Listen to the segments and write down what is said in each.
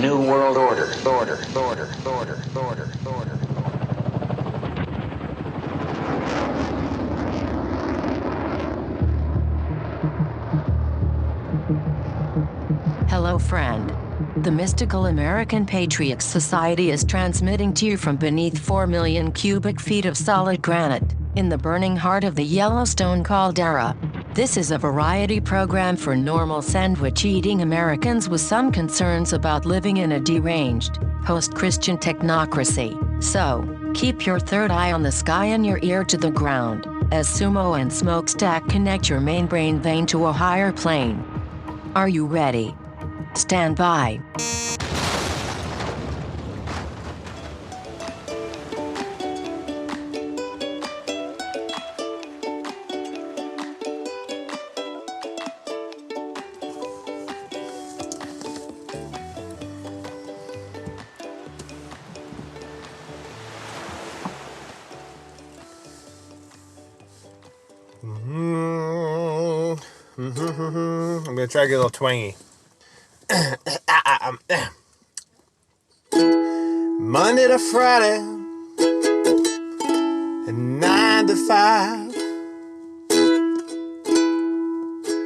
new world order. Order. Hello, friend. The Mystical American Patriots Society is transmitting to you from beneath 4 million cubic feet of solid granite, in the burning heart of the Yellowstone caldera. This is a variety program for normal sandwich-eating Americans with some concerns about living in a deranged, post-Christian technocracy. So, keep your third eye on the sky and your ear to the ground, as Sumo and Smokestack connect your main brain vein to a higher plane. Are you ready? Stand by. I'm gonna try to get a little twangy. Monday to Friday, and 9 to 5.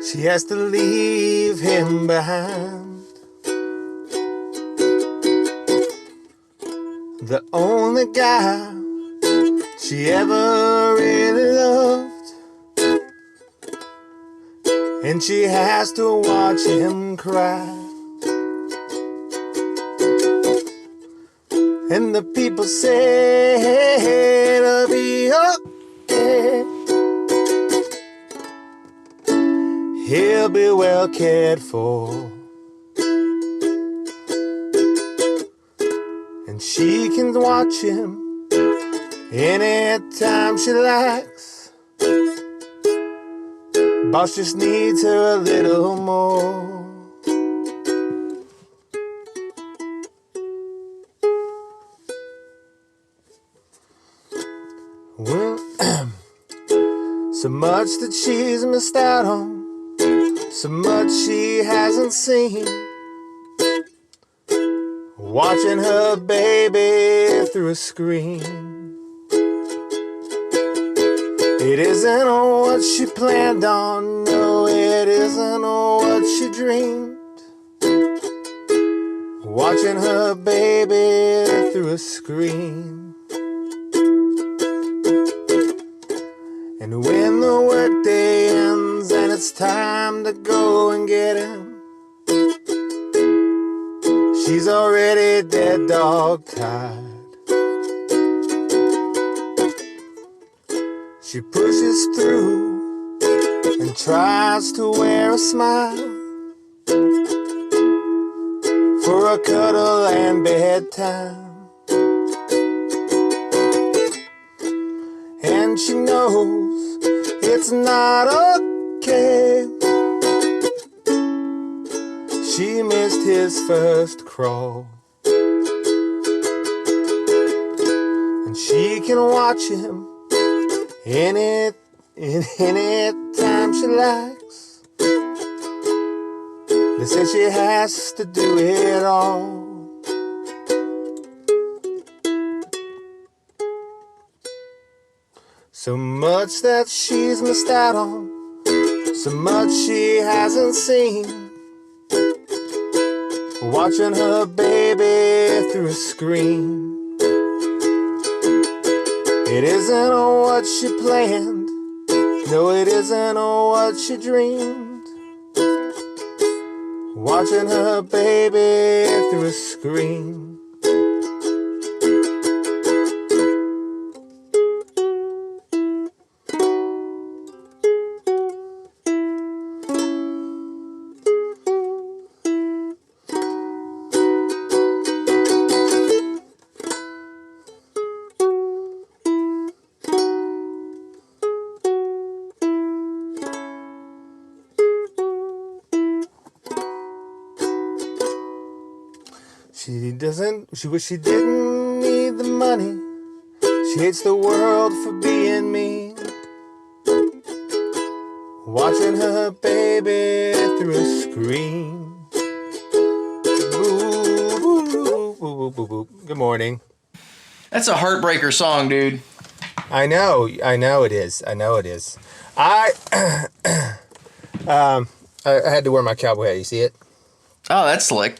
She has to leave him behind. The only guy she ever really loved, and she has to watch him cry. And the people say it'll be okay. He'll be well cared for, and she can watch him anytime she likes. Boss just needs her a little more. Well, so much that she's missed out on, so much she hasn't seen. Watching her baby through a screen. It isn't what she planned on, no, it isn't what she dreamed. Watching her baby through a screen. And when the workday ends and it's time to go and get him, she's already dead dog tired. She pushes through and tries to wear a smile for a cuddle and bedtime. And she knows it's not okay. She missed his first crawl, and she can watch him any time she likes. They say she has to do it all. So much that she's missed out on, so much she hasn't seen. Watching her baby through a screen. It isn't what she planned, no, it isn't what she dreamed. Watching her baby through a screen. She wish she didn't need the money. She hates the world for being mean. Watching her baby through a screen. Boo, boo. Boop, boop, boop. Good morning. That's a heartbreaker song, dude. I know it is. I had to wear my cowboy hat. You see it? Oh, that's slick.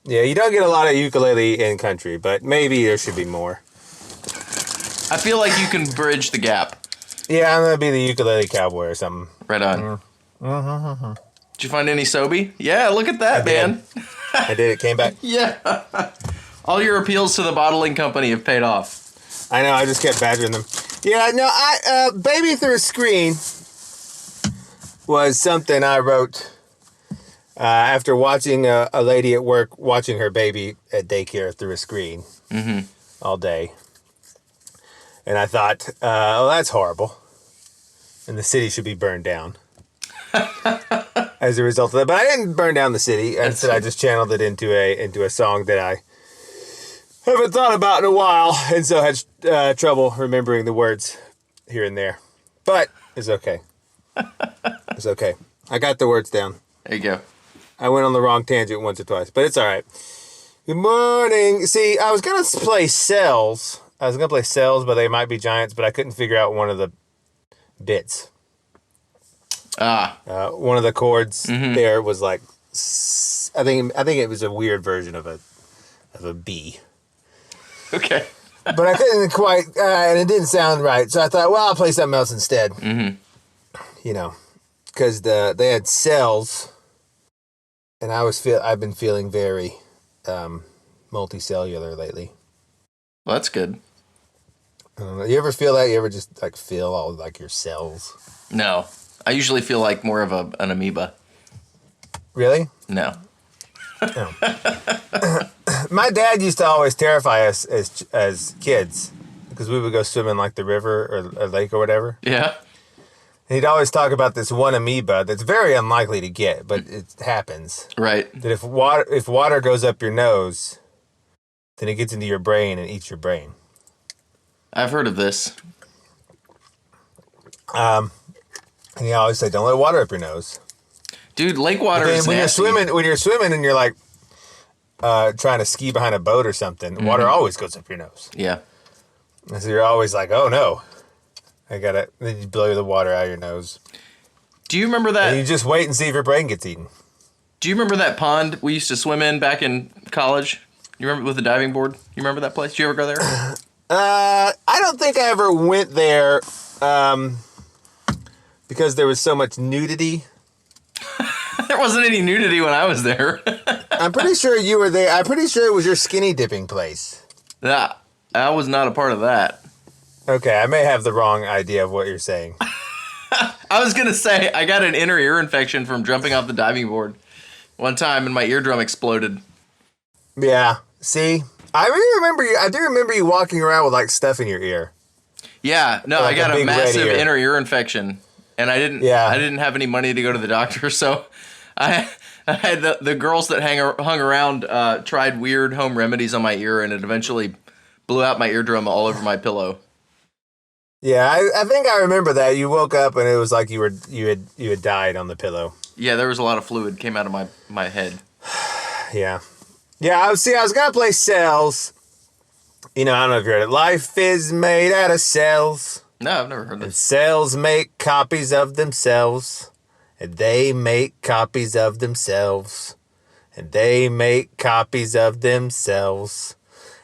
Yeah, you don't get a lot of ukulele in country, but maybe there should be more. I feel like you can bridge the gap. Yeah, I'm gonna be the ukulele cowboy or something. Right on. Did you find any Sobe? Yeah, look at that, man. I did. It came back. Yeah. All your appeals to the bottling company have paid off. I know. I just kept badgering them. Yeah, no. Baby Through a Screen was something I wrote after watching a lady at work watching her baby at daycare through a screen all day. And I thought, oh, that's horrible. And the city should be burned down as a result of that. But I didn't burn down the city. Instead, I just channeled it into a song that I haven't thought about in a while. And so had trouble remembering the words here and there. But it's okay. It's okay. I got the words down. There you go. I went on the wrong tangent once or twice, but it's all right. Good morning. See, I was going to play Cells. But they might be giants, but I couldn't figure out one of the bits. One of the chords there was like, I think it was a weird version of a B. Okay. But I couldn't quite, and it didn't sound right. So I thought, well, I'll play something else instead. You know, because they had cells, and I've been feeling very multicellular lately. Well, that's good. You ever feel that? You ever just like feel all like your cells? No. I usually feel like more of an amoeba. Really? No. No. My dad used to always terrify us as kids because we would go swim in like the river or a lake or whatever. Yeah. And he'd always talk about this one amoeba that's very unlikely to get, but it happens. Right. That if water goes up your nose, then it gets into your brain and eats your brain. I've heard of this. And he always said, "Don't let water up your nose." Dude, lake water is when nasty. when you're swimming and you're like trying to ski behind a boat or something, water always goes up your nose. Yeah. And so you're always like, "Oh no, then you blow the water out of your nose." Do you remember that? And you just wait and see if your brain gets eaten. Do you remember that pond we used to swim in back in college? You remember with the diving board? You remember that place? Did you ever go there? I don't think I ever went there because there was so much nudity. There wasn't any nudity when I was there. I'm pretty sure you were there. I'm pretty sure it was your skinny dipping place. Yeah, I was not a part of that. Okay, I may have the wrong idea of what you're saying. I was going to say, I got an inner ear infection from jumping off the diving board one time and my eardrum exploded. Yeah, see? I do remember you walking around with like stuff in your ear. Yeah, no, like I got a massive red ear. inner ear infection, and I didn't have any money to go to the doctor, so I had the girls that hung around tried weird home remedies on my ear, and it eventually blew out my eardrum all over my pillow. Yeah, I think I remember that. You woke up and it was like you had died on the pillow. Yeah, there was a lot of fluid came out of my head. Yeah. Yeah, I was gonna play Cells. You know, I don't know if you heard it. Life is made out of cells. No, I've never heard And this. cells make copies of themselves. And they make copies of themselves. And they make copies of themselves.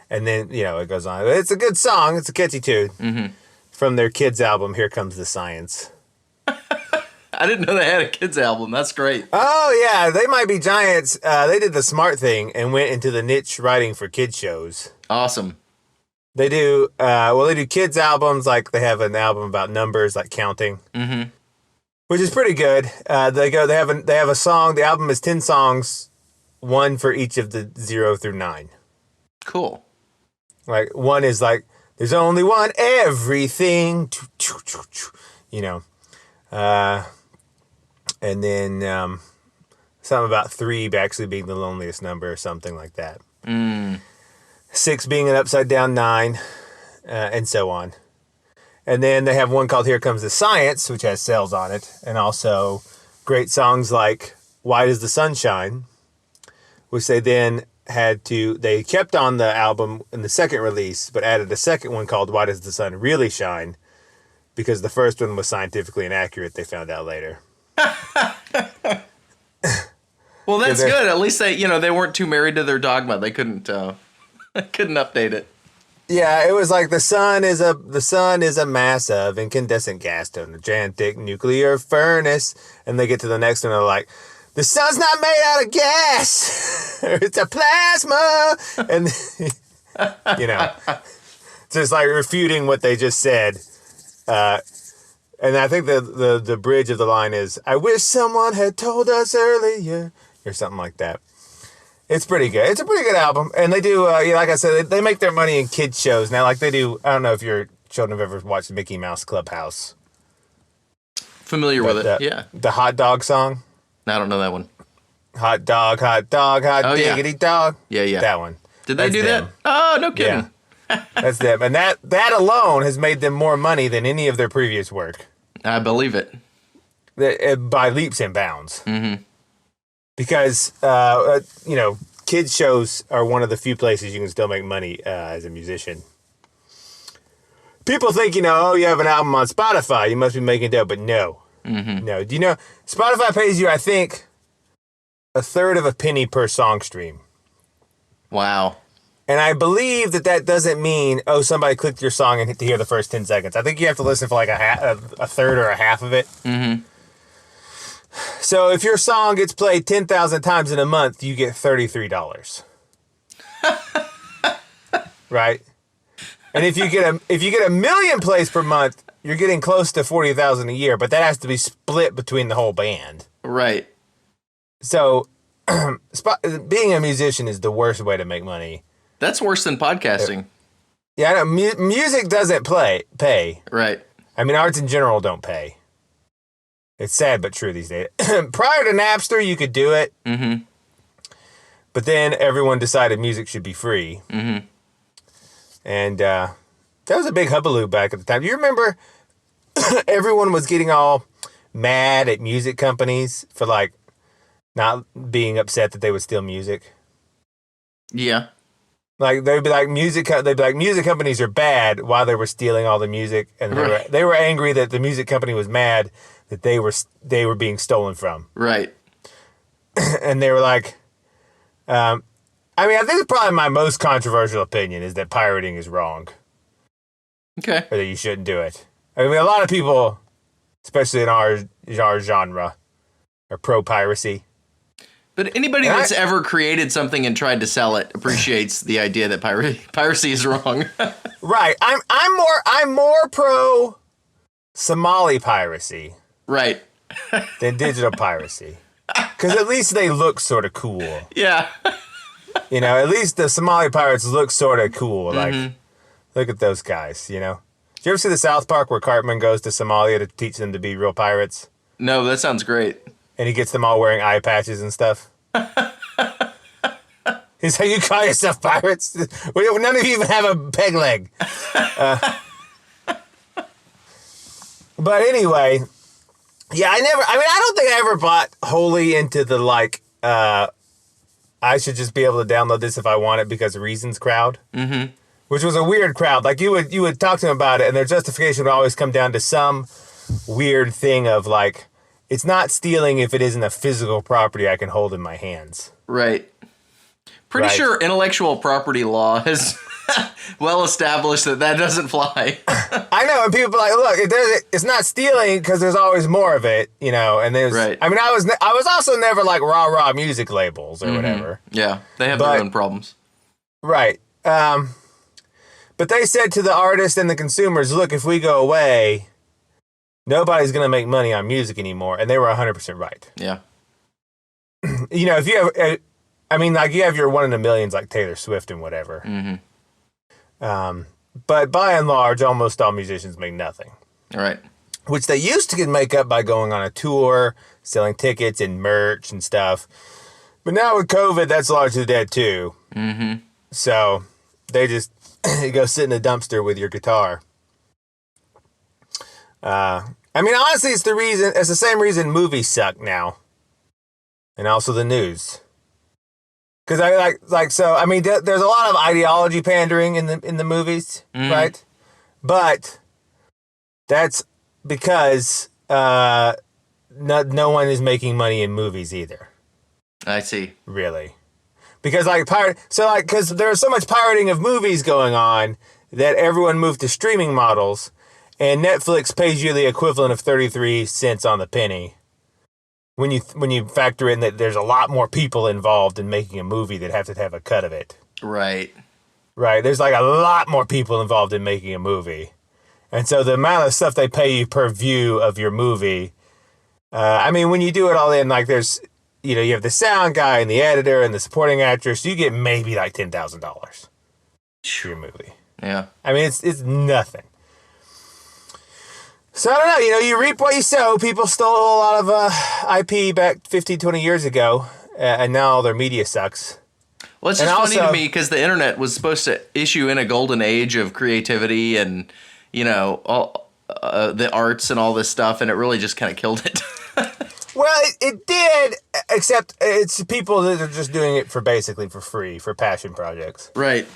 And then, you know, it goes on. It's a good song. It's a catchy tune. From their kids' album, Here Comes the Science. I didn't know they had a kids album. That's great. Oh, yeah. They Might Be Giants. They did the smart thing and went into the niche writing for kids shows. Awesome. They do, they do kids albums. Like they have an album about numbers, like counting, which is pretty good. They have a song. The album is 10 songs, one for each of the 0 through 9. Cool. Like one is like, there's only one everything, you know, and then something about 3 actually being the loneliest number or something like that. 6 being an upside down 9, and so on. And then they have one called Here Comes the Science, which has cells on it, and also great songs like Why Does the Sun Shine, which they then they kept on the album in the second release, but added a second one called Why Does the Sun Really Shine? Because the first one was scientifically inaccurate, they found out later. Well, that's good. At least they weren't too married to their dogma. They couldn't update it. Yeah, it was like the sun is a mass of incandescent gas to a gigantic nuclear furnace, and they get to the next one and they're like, the sun's not made out of gas. It's a plasma. And, just like refuting what they just said. And I think the bridge of the line is, I wish someone had told us earlier, or something like that. It's pretty good. It's a pretty good album. And they do, like I said, they make their money in kids shows. Now, like they do, I don't know if your children have ever watched Mickey Mouse Clubhouse. Familiar with it, yeah. The hot dog song. I don't know that one. Hot diggity dog. Yeah. That one. Did they do that? Oh, no kidding. Yeah. That's them. And that alone has made them more money than any of their previous work. I believe it. By leaps and bounds. Mm-hmm. Because, kids shows are one of the few places you can still make money as a musician. People think, you have an album on Spotify, you must be making dough, but no. Mm-hmm. No. Do you know, Spotify pays you, I think, a third of a penny per song stream. Wow. And I believe that doesn't mean, somebody clicked your song and hit to hear the first 10 seconds. I think you have to listen for like a third or a half of it. Mm-hmm. So if your song gets played 10,000 times in a month, you get $33. Right? And if you get a million plays per month, you're getting close to 40,000 a year, but that has to be split between the whole band. Right. So being a musician is the worst way to make money. That's worse than podcasting. Yeah, I know. Music doesn't pay. Right. I mean, arts in general don't pay. It's sad but true these days. Prior to Napster, you could do it. Mm-hmm. But then everyone decided music should be free. Mm-hmm. And that was a big hubbub back at the time. You remember everyone was getting all mad at music companies for like not being upset that they would steal music? Yeah. Like they'd be like music companies are bad while they were stealing all the music, and they were angry that the music company was mad that they were being stolen from. Right. And they were like, I think probably my most controversial opinion is that pirating is wrong. Okay. Or that you shouldn't do it. I mean, a lot of people, especially in our genre, are pro-piracy. But anybody that's ever created something and tried to sell it appreciates the idea that piracy is wrong. Right. I'm more pro Somali piracy. Right. Than digital piracy. Because at least they look sort of cool. Yeah. At least the Somali pirates look sort of cool. Mm-hmm. Like, look at those guys, Did you ever see the South Park where Cartman goes to Somalia to teach them to be real pirates? No, that sounds great. And he gets them all wearing eye patches and stuff. He's like, you call yourself pirates? None of you even have a peg leg. But anyway, yeah, I don't think I ever bought wholly into the, I should just be able to download this if I want it because of reasons crowd. Mm-hmm. Which was a weird crowd. Like, you would talk to them about it, and their justification would always come down to some weird thing of, like, it's not stealing if it isn't a physical property I can hold in my hands. Right. Pretty sure intellectual property law has well established that doesn't fly. I know, and people are like, look, it's not stealing because there's always more of it, and there's. Right. I mean, I was also never like raw music labels or whatever. Yeah, they have their own problems. Right. But they said to the artists and the consumers, look, if we go away, nobody's going to make money on music anymore. And they were 100% right. Yeah. If you have, you have your one in a millions like Taylor Swift and whatever. Mm-hmm. But by and large, almost all musicians make nothing. All right. Which they used to make up by going on a tour, selling tickets and merch and stuff. But now with COVID, that's largely dead too. Mm-hmm. So they just go sit in a dumpster with your guitar. Honestly, it's the same reason movies suck now. And also the news. Because so. I mean, there's a lot of ideology pandering in the movies, right? But that's because no one is making money in movies either. I see. Really, because because there's so much pirating of movies going on that everyone moved to streaming models, and Netflix pays you the equivalent of 33 cents on the penny. When you factor in that there's a lot more people involved in making a movie that have to have a cut of it. Right. Right. There's like a lot more people involved in making a movie. And so the amount of stuff they pay you per view of your movie, I mean, when you do it all in, like there's, you have the sound guy and the editor and the supporting actress, you get maybe like $10,000 for your movie. Yeah. I mean, it's nothing. So I don't know, you reap what you sow. People stole a lot of IP back 15, 20 years ago, and now all their media sucks. Well, it's just funny to me because the internet was supposed to issue in a golden age of creativity and, all the arts and all this stuff, and it really just kind of killed it. Well, it did, except it's people that are just doing it basically for free, for passion projects. Right.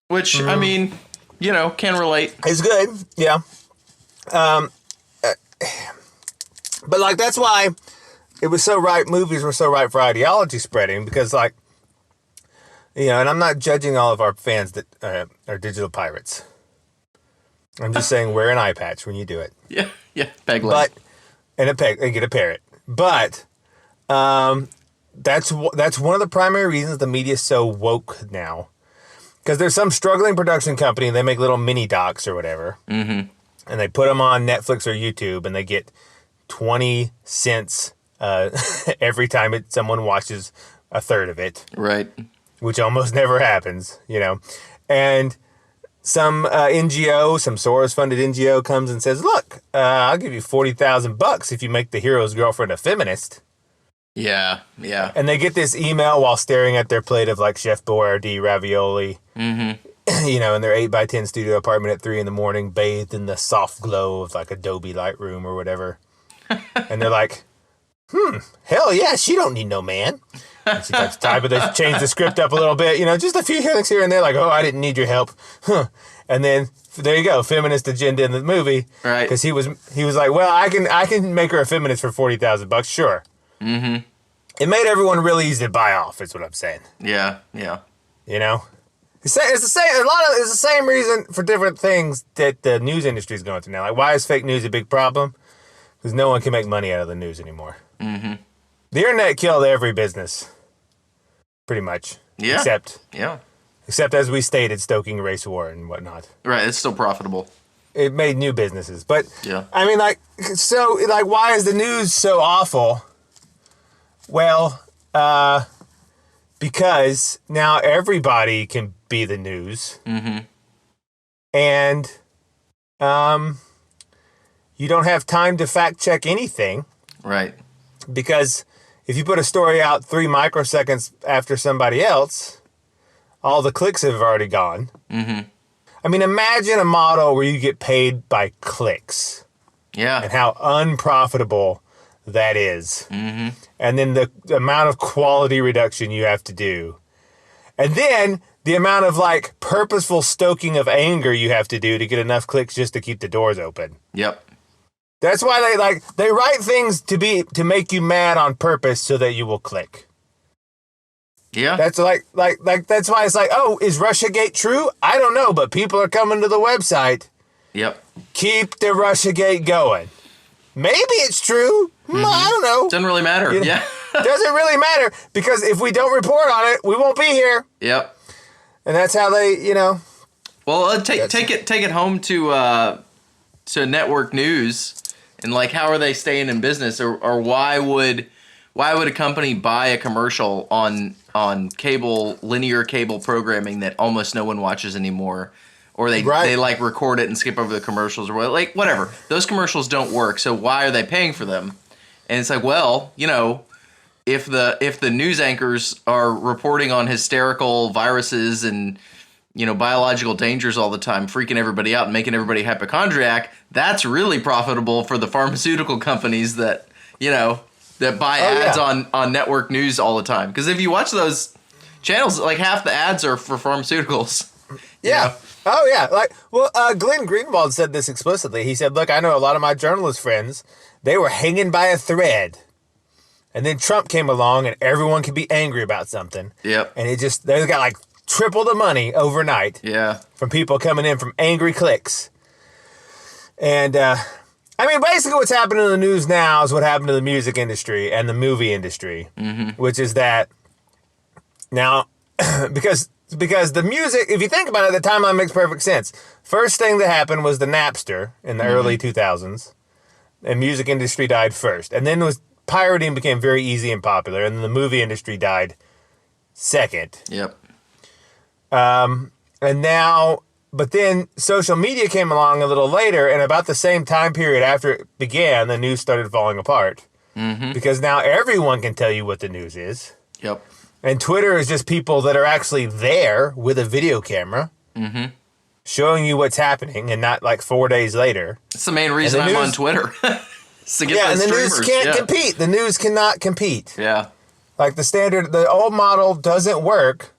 Which, I mean, can relate. It's good, yeah. But like that's why it was so right. Movies were so right for ideology spreading because, like, and I'm not judging all of our fans that are digital pirates. I'm just saying wear an eye patch when you do it. Yeah, peg leg. And get a parrot. But that's one of the primary reasons the media is so woke now, because there's some struggling production company and they make little mini docs or whatever. Mm-hmm. And they put them on Netflix or YouTube, and they get 20 cents every time someone watches a third of it. Right. Which almost never happens, And some NGO, some Soros-funded NGO comes and says, look, I'll give you $40,000 if you make the hero's girlfriend a feminist. Yeah. And they get this email while staring at their plate of, like, Chef Boyardee ravioli. Mm-hmm. In their 8x10 studio apartment at 3 a.m, bathed in the soft glow of like Adobe Lightroom or whatever. And they're like, hell yeah, she don't need no man. And she types type, but they change the script up a little bit, just a few things here and there, like, oh, I didn't need your help. And then there you go, feminist agenda in the movie. Right. Because he was like, well, I can make her a feminist for $40,000, sure. Mm-hmm. It made everyone really easy to buy off, is what I'm saying. Yeah. It's the same reason for different things that the news industry is going through now. Like, why is fake news a big problem? Because no one can make money out of the news anymore. Mm-hmm. The internet killed every business, pretty much. Yeah. Except as we stated, stoking race war and whatnot. Right. It's still profitable. It made new businesses, but yeah. I mean, why is the news so awful? Well, because now everybody can be the news. Mm-hmm. And you don't have time to fact check anything. Right. Because if you put a story out 3 microseconds after somebody else, all the clicks have already gone. Mm-hmm. I mean, imagine a model where you get paid by clicks. Yeah. And how unprofitable that is. Mm-hmm. And then the amount of quality reduction you have to do. And then the amount of, like, purposeful stoking of anger you have to do to get enough clicks just to keep the doors open. Yep. That's why they write things to make you mad on purpose so that you will click. Yeah. That's like that's why it's like, oh, is Russiagate true? I don't know, but people are coming to the website. Yep. Keep the Russiagate going. Maybe it's true. Mm-hmm. I don't know. Doesn't really matter. Yeah. Doesn't really matter, because if we don't report on it, we won't be here. Yep. And that's how they, Well, take it home to network news, and like, how are they staying in business, or why would a company buy a commercial on linear cable programming that almost no one watches anymore? Or they like record it and skip over the commercials, or whatever. Those commercials don't work, so why are they paying for them? And it's like, well, if the news anchors are reporting on hysterical viruses and biological dangers all the time, freaking everybody out and making everybody hypochondriac, that's really profitable for the pharmaceutical companies that buy ads on network news all the time. Because if you watch those channels, like half the ads are for pharmaceuticals. Yeah. You know? Oh, yeah. Glenn Greenwald said this explicitly. He said, look, I know a lot of my journalist friends, they were hanging by a thread. And then Trump came along and everyone could be angry about something. Yep. And they got like triple the money overnight. Yeah. From people coming in from angry clicks. And, basically what's happening in the news now is what happened to the music industry and the movie industry, which is that now, because the music, if you think about it, the timeline makes perfect sense. First thing that happened was the Napster in the early 2000s, and music industry died first. And then pirating became very easy and popular, and then the movie industry died second. Yep. But then social media came along a little later, and about the same time period after it began, the news started falling apart. Because now everyone can tell you what the news is. Yep. And Twitter is just people that are actually there with a video camera showing you what's happening, and not like 4 days later. That's the main reason I'm on Twitter. To get and the news can't compete. The news cannot compete. Yeah. Like the old model doesn't work.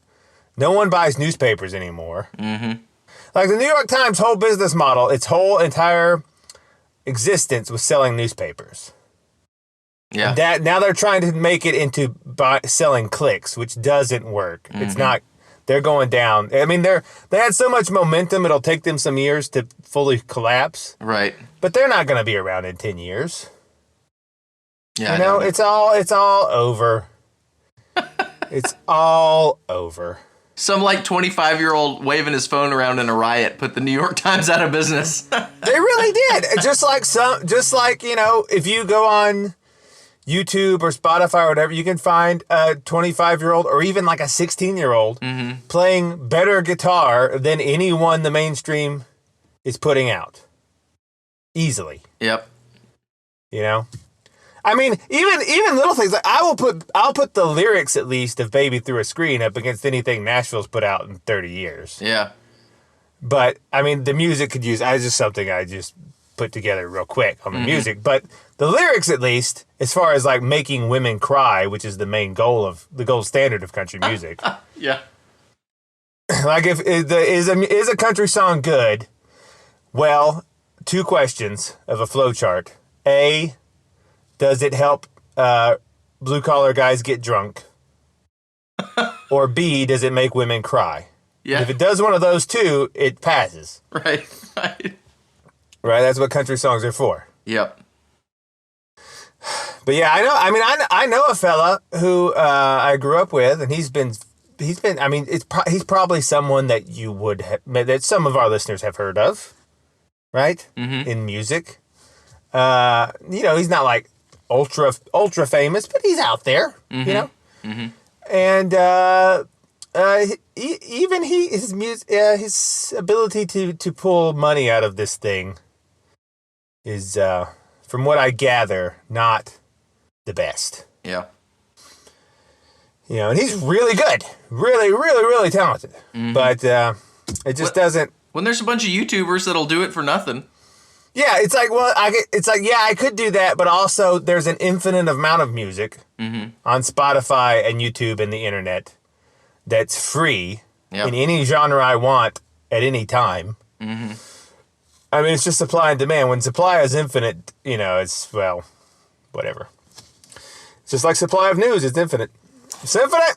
No one buys newspapers anymore. Like the New York Times' whole business model, its whole entire existence was selling newspapers. Yeah. And now they're trying to make it into selling clicks, which doesn't work. It's not. They're going down. I mean, they had so much momentum, it'll take them some years to fully collapse. Right. But they're not going to be around in 10 years. Yeah. It's all over. It's all over. Some like 25-year-old waving his phone around in a riot put the New York Times out of business. They really did. Just like if you go on YouTube or Spotify or whatever, you can find a 25-year-old or even like a 16-year-old playing better guitar than anyone the mainstream is putting out. Easily. Yep. You know? I mean, even little things like I'll put the lyrics at least of Baby Through a Screen up against anything Nashville's put out in 30 years. Yeah. But I mean, the music could use just something I just put together real quick on the music, but the lyrics at least, as far as like making women cry, which is the main goal of the gold standard of country music. Yeah. Like is a country song good? Well, two questions of a flowchart. A, does it help blue-collar guys get drunk? Or B, does it make women cry? Yeah. And if it does one of those two, it passes. Right. Right, that's what country songs are for. Yep. But yeah, I know. I mean, I know a fella who I grew up with, and he's been. I mean, he's probably someone that that some of our listeners have heard of, right? In music, he's not like ultra famous, but he's out there, you know. And his ability to pull money out of this thing is, from what I gather, not the best. Yeah. You know, and he's really good, really, really, really talented. But it just doesn't. When there's a bunch of YouTubers that'll do it for nothing. Yeah, it's like, I could do that, but also there's an infinite amount of music on Spotify and YouTube and the internet that's free in any genre I want at any time. I mean, it's just supply and demand. When supply is infinite, it's, well, whatever. It's just like supply of news, it's infinite. It's infinite!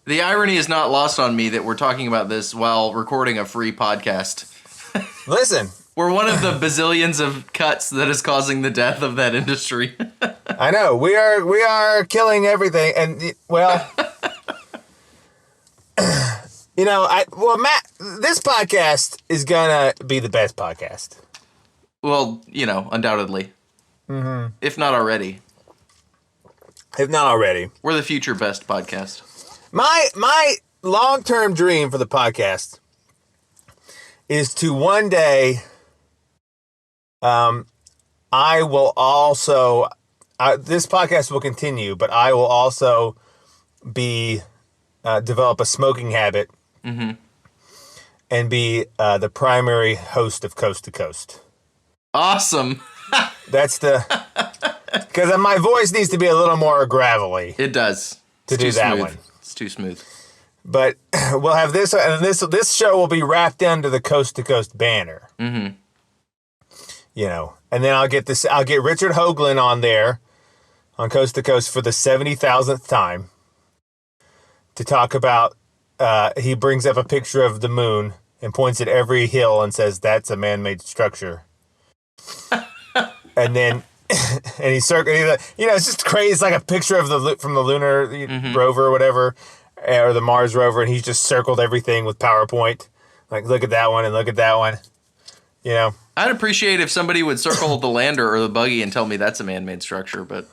The irony is not lost on me that we're talking about this while recording a free podcast. Listen. We're one of the bazillions of cuts that is causing the death of that industry. I know. We are killing everything. And, well, Matt, this podcast is going to be the best podcast. Well, undoubtedly. If not already. We're the future best podcast. My long-term dream for the podcast is to one day, I will also, this podcast will continue, but I will also develop a smoking habit and be the primary host of Coast to Coast. Awesome. That's because my voice needs to be a little more gravelly. It does. To do that one. It's too smooth. But we'll have this, and this show will be wrapped under the Coast to Coast banner. Mm-hmm. You know, and then I'll get Richard Hoagland on there on Coast to Coast for the 70,000th time to talk about, he brings up a picture of the moon and points at every hill and says, that's a man-made structure. And then, and he's it's just crazy. It's like a picture of from the lunar rover or whatever, or the Mars rover, and he's just circled everything with PowerPoint. Like, look at that one and look at that one. You know? I'd appreciate if somebody would circle the lander or the buggy and tell me that's a man-made structure, but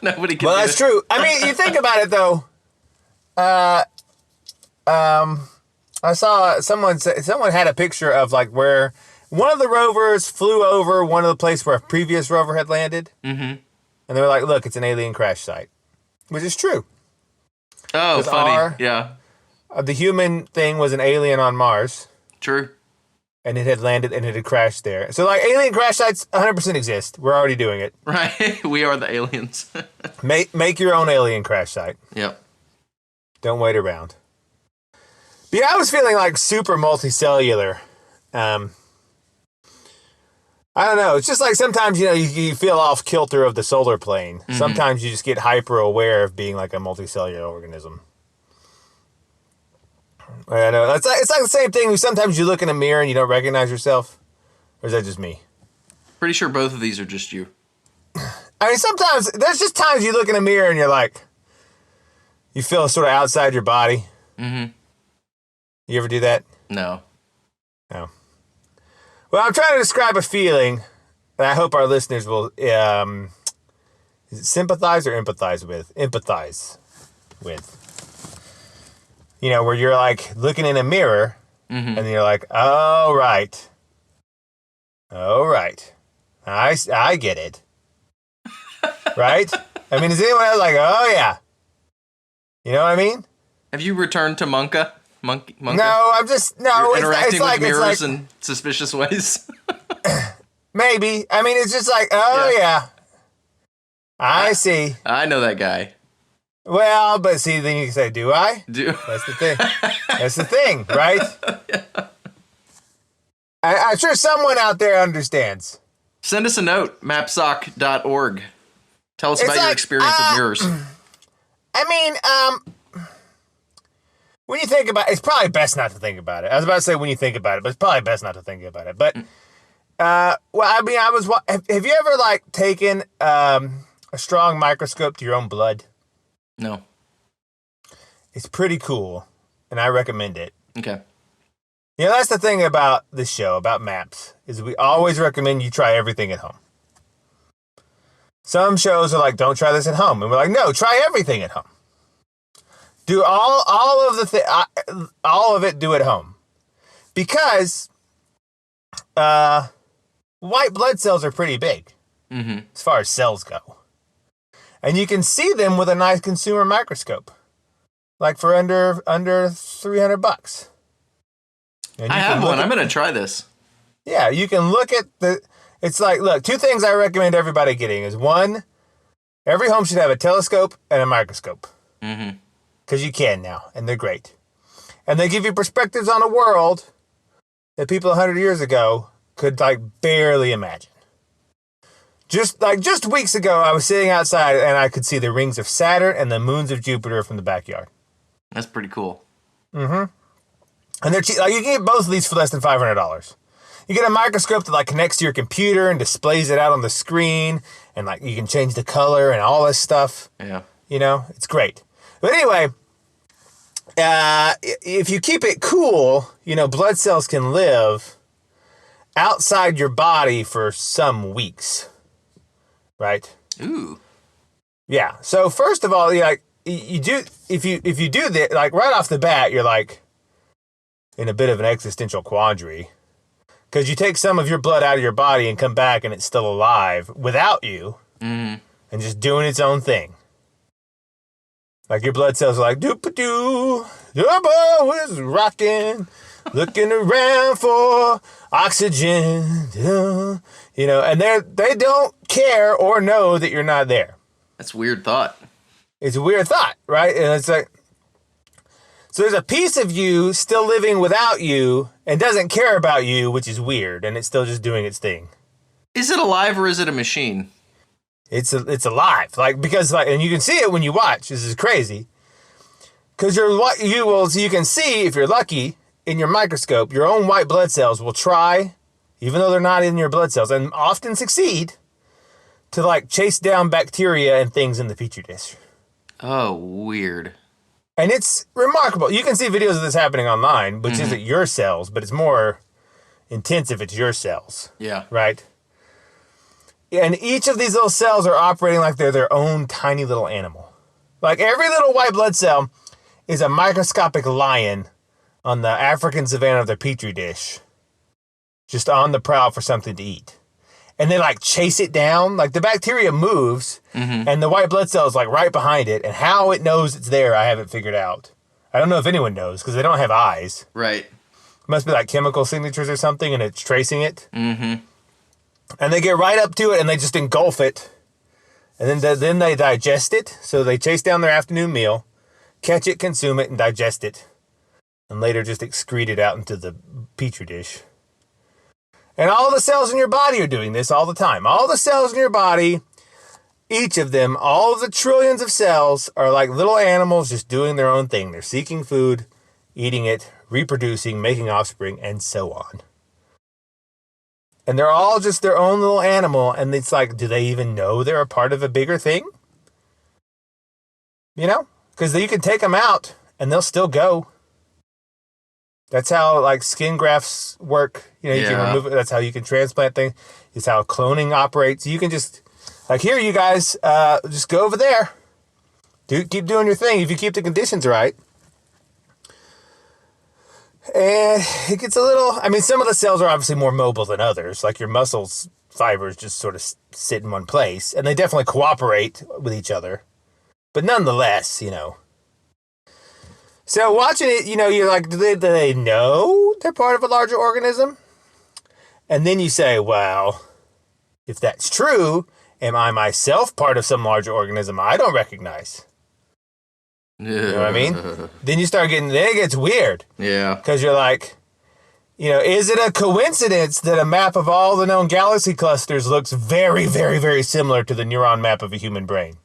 nobody can. Well, that's true. I mean, you think about it, though. I saw someone had a picture of like where one of the rovers flew over one of the places where a previous rover had landed. Mm-hmm. And they were like, look, it's an alien crash site, which is true. Oh, funny. Yeah. The human thing was an alien on Mars. True. And it had landed and it had crashed there. So, like, alien crash sites 100% exist. We're already doing it. Right. We are the aliens. Make your own alien crash site. Yep. Don't wait around. But yeah, I was feeling like super multicellular. I don't know. It's just like sometimes, you feel off kilter of the solar plane. Mm-hmm. Sometimes you just get hyper aware of being like a multicellular organism. I know. It's like the same thing. Sometimes you look in a mirror and you don't recognize yourself. Or is that just me? Pretty sure both of these are just you. I mean, sometimes there's just times you look in a mirror and you're like, you feel sort of outside your body. Mm-hmm. You ever do that? No. No. Well, I'm trying to describe a feeling that I hope our listeners will is it sympathize or empathize with? Empathize with. Where you're like looking in a mirror and you're like, oh, right. Oh, right. I get it. Right? I mean, is anyone else like, oh, yeah. You know what I mean? Have you returned to Monka? Monka? No, I'm just, no. You're interacting with mirrors in suspicious ways? Maybe. I mean, it's just like, oh, yeah. I see. I know that guy. Well, but see, then you can say, do I? That's the thing. That's the thing, right? Yeah. I'm sure someone out there understands. Send us a note, mapsoc.org. Tell us about your experience with mirrors. I mean, when you think about it, it's probably best not to think about it. I was about to say when you think about it, but it's probably best not to think about it. But, well, I mean, have you ever, like, taken a strong microscope to your own blood? No. It's pretty cool, and I recommend it. Okay. That's the thing about this show, about maps, is we always recommend you try everything at home. Some shows are like, don't try this at home. And we're like, no, try everything at home. Do all of it do at home. Because white blood cells are pretty big as far as cells go. And you can see them with a nice consumer microscope, like for under $300. I have one. I'm going to try this. Yeah, you can look at it's like, look, two things I recommend everybody getting is one, every home should have a telescope and a microscope. Mm-hmm. Because you can now, and they're great. And they give you perspectives on a world that people 100 years ago could like barely imagine. Just weeks ago, I was sitting outside and I could see the rings of Saturn and the moons of Jupiter from the backyard. That's pretty cool. Mm-hmm. And they're cheap. Like, you can get both of these for less than $500. You get a microscope that like connects to your computer and displays it out on the screen, and like you can change the color and all this stuff. Yeah. It's great. But anyway, if you keep it cool, blood cells can live outside your body for some weeks. Right? Ooh. Yeah. So first of all, if you do that, like right off the bat, you're like in a bit of an existential quandary, because you take some of your blood out of your body and come back and it's still alive without you and just doing its own thing. Like your blood cells are like doop-a-doo, is rocking, looking around for oxygen, and they don't care or know that you're not there. That's a weird thought. It's a weird thought, right? And it's like, So there's a piece of you still living without you and doesn't care about you, which is weird, and it's still just doing its thing. Is it alive or is it a machine? It's alive, and you can see it when you watch. This is crazy, because you can see, if you're lucky, in your microscope, your own white blood cells will try, even though they're not in your blood cells, and often succeed, to chase down bacteria and things in the petri dish. Oh, weird. And it's remarkable. You can see videos of this happening online, which isn't your cells, but it's more intense if it's your cells. Yeah. Right? And each of these little cells are operating like they're their own tiny little animal. Like every little white blood cell is a microscopic lion on the African savanna of their petri dish, just on the prowl for something to eat. And they chase it down. The bacteria moves, and the white blood cell is right behind it. And how it knows it's there, I haven't figured out. I don't know if anyone knows, because they don't have eyes. Right. It must be chemical signatures or something, and it's tracing it. Mm-hmm. And they get right up to it, and they just engulf it. And then they digest it. So they chase down their afternoon meal, catch it, consume it, and digest it. And later just excrete it out into the petri dish. And all the cells in your body are doing this all the time. All the cells in your body, each of them, all of the trillions of cells are like little animals just doing their own thing. They're seeking food, eating it, reproducing, making offspring, and so on. And they're all just their own little animal, and it's do they even know they're a part of a bigger thing? You know? Because you can take them out, and they'll still go. That's how, skin grafts work. You can remove it. That's how you can transplant things. It's how cloning operates. You can just, here, you guys, just go over there. Keep doing your thing if you keep the conditions right. And it gets a little, some of the cells are obviously more mobile than others. Your muscles fibers just sort of sit in one place. And they definitely cooperate with each other. But nonetheless, So watching it, you're do they know they're part of a larger organism? And then you say, well, if that's true, am I myself part of some larger organism I don't recognize? You know what I mean? Then then it gets weird. Yeah. Because you're is it a coincidence that a map of all the known galaxy clusters looks very, very, very similar to the neuron map of a human brain?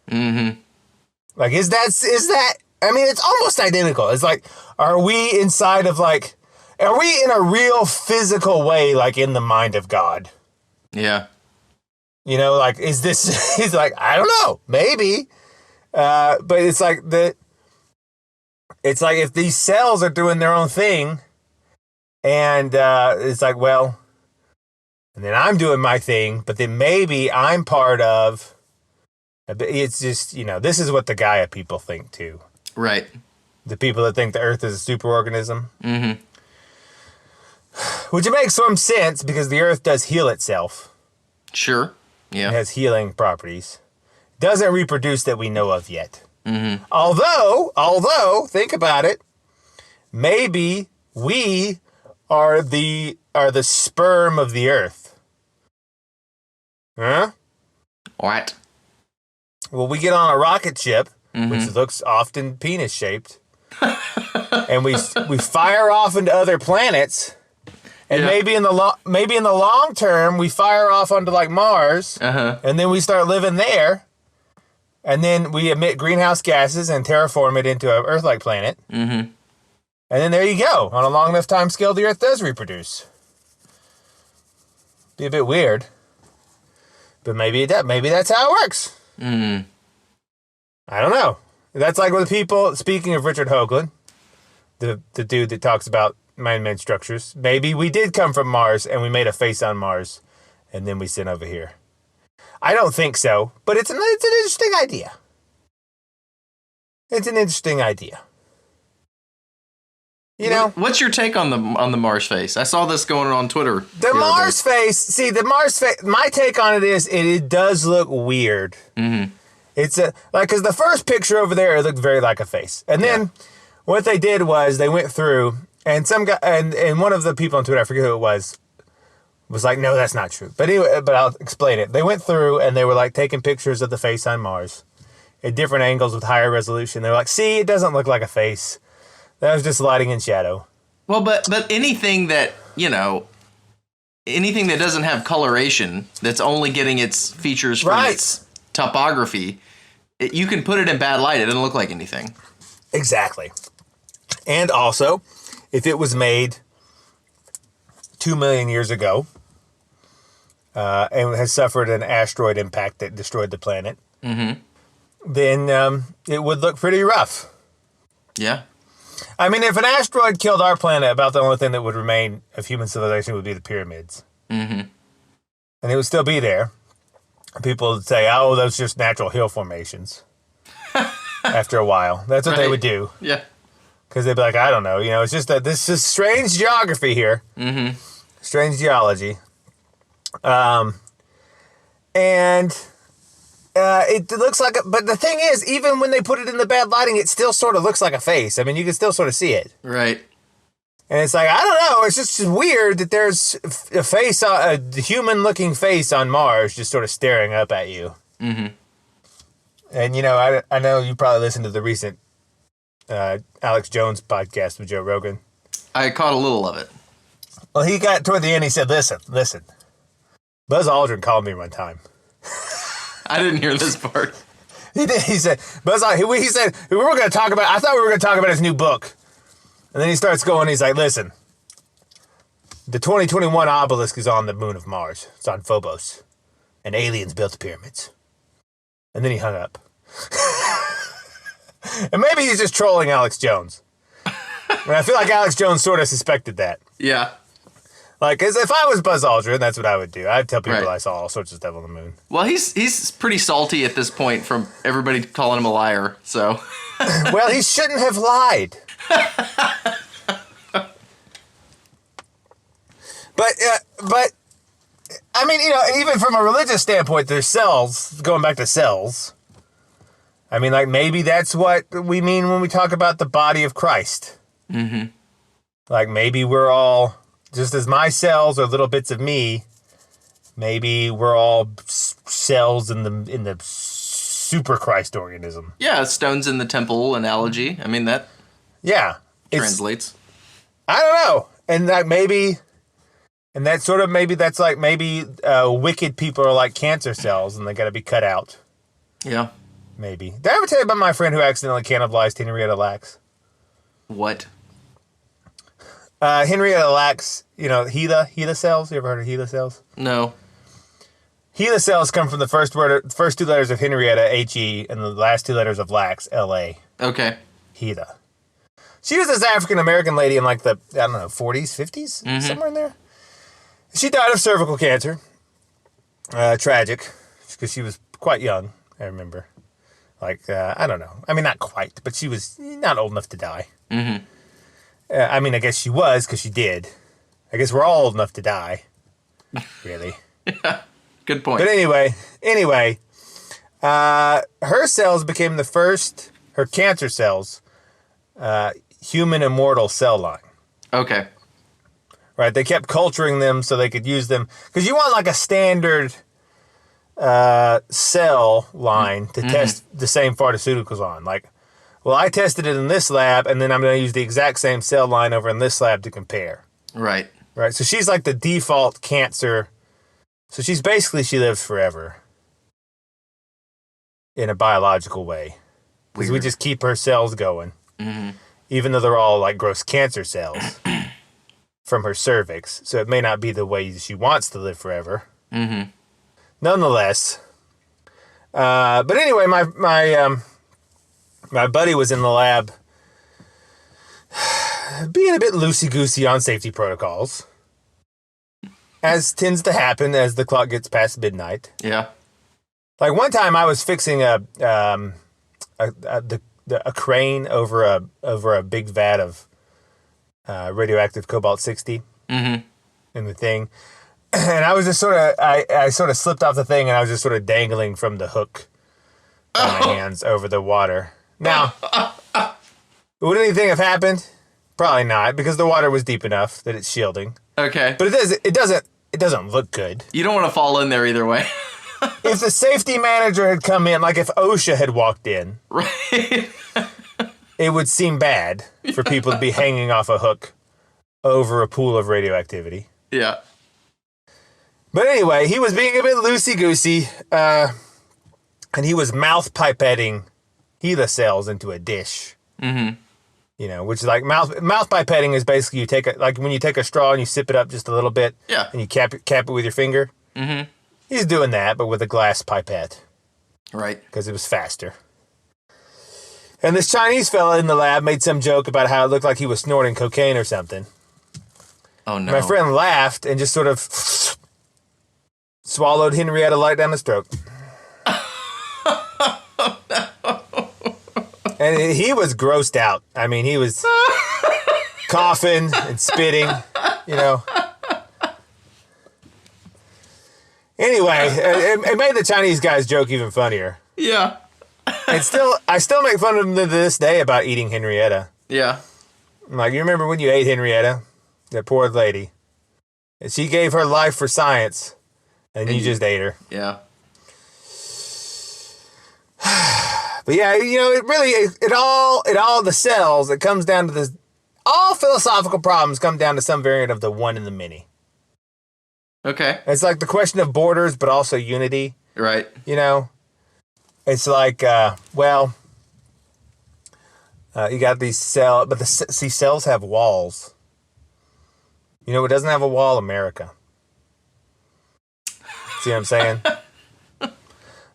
Mm-hmm. Is that, it's almost identical. It's are we inside of are we in a real physical way, in the mind of God? Yeah. Is this, he's I don't know, maybe. But it's if these cells are doing their own thing, and it's well, and then I'm doing my thing, but then maybe I'm part of, it's just, this is what the Gaia people think too. Right. The people that think the Earth is a superorganism. Mm-hmm. Which it makes some sense, because the Earth does heal itself. Sure. Yeah. It has healing properties. Doesn't reproduce that we know of yet. Mm-hmm. Although, think about it, maybe we are the sperm of the Earth. Huh? What? Well, we get on a rocket ship, which looks often penis-shaped, and we fire off into other planets, and maybe in the long term we fire off onto Mars, and then we start living there. And then we emit greenhouse gases and terraform it into an Earth-like planet. Mm-hmm. And then there you go. On a long enough time scale, the Earth does reproduce. Be a bit weird. But maybe that's how it works. Mm. I don't know. That's with people, speaking of Richard Hoagland, the dude that talks about man-made structures. Maybe we did come from Mars and we made a face on Mars and then we sent over here. I don't think so, but it's an interesting idea. It's an interesting idea. What's your take on the Mars face? I saw this going on Twitter. The Mars face. My take on it is it does look weird. Mm-hmm. It's because the first picture over there, it looked very like a face, and then what they did was they went through and some guy and one of the people on Twitter, I forget who it was no, that's not true. But anyway, I'll explain it. They went through and they were taking pictures of the face on Mars at different angles with higher resolution. They're see, it doesn't look like a face. That was just lighting and shadow. Well, but anything that, anything that doesn't have coloration, that's only getting its features from its topography, you can put it in bad light. It doesn't look like anything. Exactly. And also, if it was made 2 million years ago and has suffered an asteroid impact that destroyed the planet, then it would look pretty rough. Yeah. I mean, if an asteroid killed our planet, about the only thing that would remain of human civilization would be the pyramids. And it would still be there. People would say, oh, those are just natural hill formations. After a while. That's what they would do. Yeah. Because they'd be like, I don't know. It's just that this is strange geography here. Strange geology. And it looks like, but the thing is, even when they put it in the bad lighting, it still sort of looks like a face. I mean, you can still sort of see it. Right. And it's like, I don't know. It's just weird that there's a face, a human-looking face on Mars just sort of staring up at you. And, I know you probably listened to the recent Alex Jones podcast with Joe Rogan. I caught a little of it. Well, he got toward the end, he said, listen. Buzz Aldrin called me one time. I didn't hear this part. He did. He said, he said, we were going to talk about, I thought we were going to talk about his new book. And then he starts going, he's like, listen, the 2021 obelisk is on the moon of Mars. It's on Phobos. And aliens built the pyramids. And then he hung up. And maybe he's just trolling Alex Jones. And I feel like Alex Jones sort of suspected that. Yeah. Like, as if I was Buzz Aldrin, that's what I would do. I'd tell people I saw all sorts of stuff on the moon. Well, he's pretty salty at this point from everybody calling him a liar, so. Well, he shouldn't have lied. But, I mean, even from a religious standpoint, there's cells, going back to cells. I mean, like, maybe that's what we mean when we talk about the body of Christ. Like, maybe we're all, just as my cells are little bits of me, maybe we're all cells in the super Christ organism. Yeah, stones in the temple analogy. I mean, that translates. I don't know. And that maybe, and that sort of, maybe that's like, maybe wicked people are like cancer cells and they got to be cut out. Yeah. Maybe. Did I ever tell you about my friend who accidentally cannibalized Henrietta Lacks? What? Henrietta Lacks, HeLa cells. You ever heard of HeLa cells? No. HeLa cells come from the first two letters of Henrietta, H-E, and the last two letters of Lacks, L-A. Okay. HeLa. She was this African-American lady in like the, 40s, 50s? Somewhere in there. She died of cervical cancer. Tragic. Because she was quite young, I remember. Like, I don't know. I mean, not quite, but she was not old enough to die. I mean, I guess she was, because she did. I guess we're all old enough to die. Really. Yeah, good point. But anyway, her cells became the first, her cancer cells, human immortal cell line. Okay. Right, they kept culturing them so they could use them. Because you want like a standard cell line to test the same pharmaceuticals on. Like, well, I tested it in this lab, and then I'm going to use the exact same cell line over in this lab to compare. Right. Right, so she's like the default cancer. So she lives forever. In a biological way. Because we just keep her cells going. Even though they're all like gross cancer cells. From her cervix. So it may not be the way she wants to live forever. Nonetheless. But anyway, my buddy was in the lab being a bit loosey-goosey on safety protocols. As tends to happen as the clock gets past midnight. Yeah. Like one time I was fixing a crane over a big vat of radioactive cobalt-60 in the thing. And I was just I sort of slipped off the thing and I was just sort of dangling from the hook on my hands over the water. Now, would anything have happened? Probably not, because the water was deep enough that it's shielding. Okay. But it doesn't look good. You don't want to fall in there either way. If the safety manager had come in, like if OSHA had walked in. Right. If it would seem bad for people to be hanging off a hook over a pool of radioactivity. Yeah. But anyway, he was being a bit loosey-goosey, and he was mouth pipetting HeLa cells into a dish. Mm-hmm. You know, which is like mouth pipetting is basically you take like when you take a straw and you sip it up just a little bit. Yeah. And you cap it with your finger. Mm-hmm. He's doing that, but with a glass pipette. Right. Because it was faster. And this Chinese fella in the lab made some joke about how it looked like he was snorting cocaine or something. Oh, no. My friend laughed and just sort of swallowed Henrietta light down his throat. Oh, no. And he was grossed out. I mean, he was coughing and spitting, you know. Anyway, it made the Chinese guy's joke even funnier. Yeah. I still make fun of him to this day about eating Henrietta. Yeah. I'm like, you remember when you ate Henrietta? That poor lady. And she gave her life for science, and you just ate her. Yeah. But yeah, you know, it all the cells, it comes down to this, all philosophical problems come down to some variant of the one and the many. Okay. It's like the question of borders, but also unity. Right. You know? It's like, you got these cells, but cells have walls. You know what doesn't have a wall? America. See what I'm saying?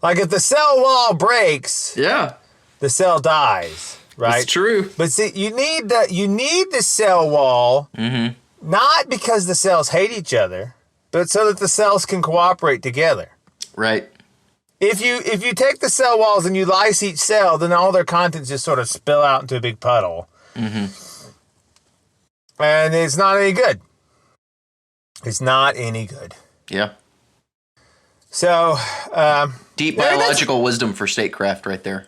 Like if the cell wall breaks, Yeah. the cell dies, right? It's true. But see, you need the cell wall, not because the cells hate each other, but so that the cells can cooperate together. Right. If you take the cell walls and you lyse each cell, then all their contents just sort of spill out into a big puddle. Mm-hmm. And it's not any good. It's not any good. Yeah. So, deep biological wisdom for statecraft right there.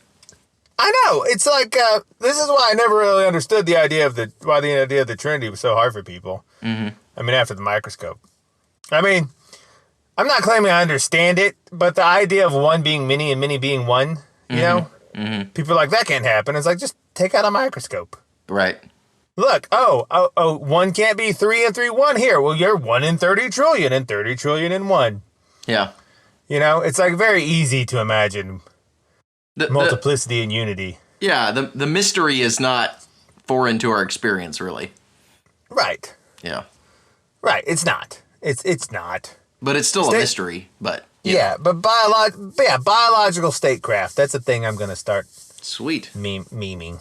I know. It's like, this is why I never really understood the idea of the Trinity was so hard for people. Mm-hmm. I mean, after the microscope. I mean, I'm not claiming I understand it, but the idea of one being many and many being one, you know, people are like, that can't happen. It's like, just take out a microscope. Right. Look, one can't be 3 and 3, 1 here. Well, you're 1 in 30 trillion and 30 trillion in 1. Yeah. You know, it's like very easy to imagine multiplicity and unity. Yeah, the mystery is not foreign to our experience, really. Right. Yeah. Right. It's not. It's not. But it's still a mystery. But yeah, but biological statecraft. That's a thing I'm going to start. Sweet. Memeing.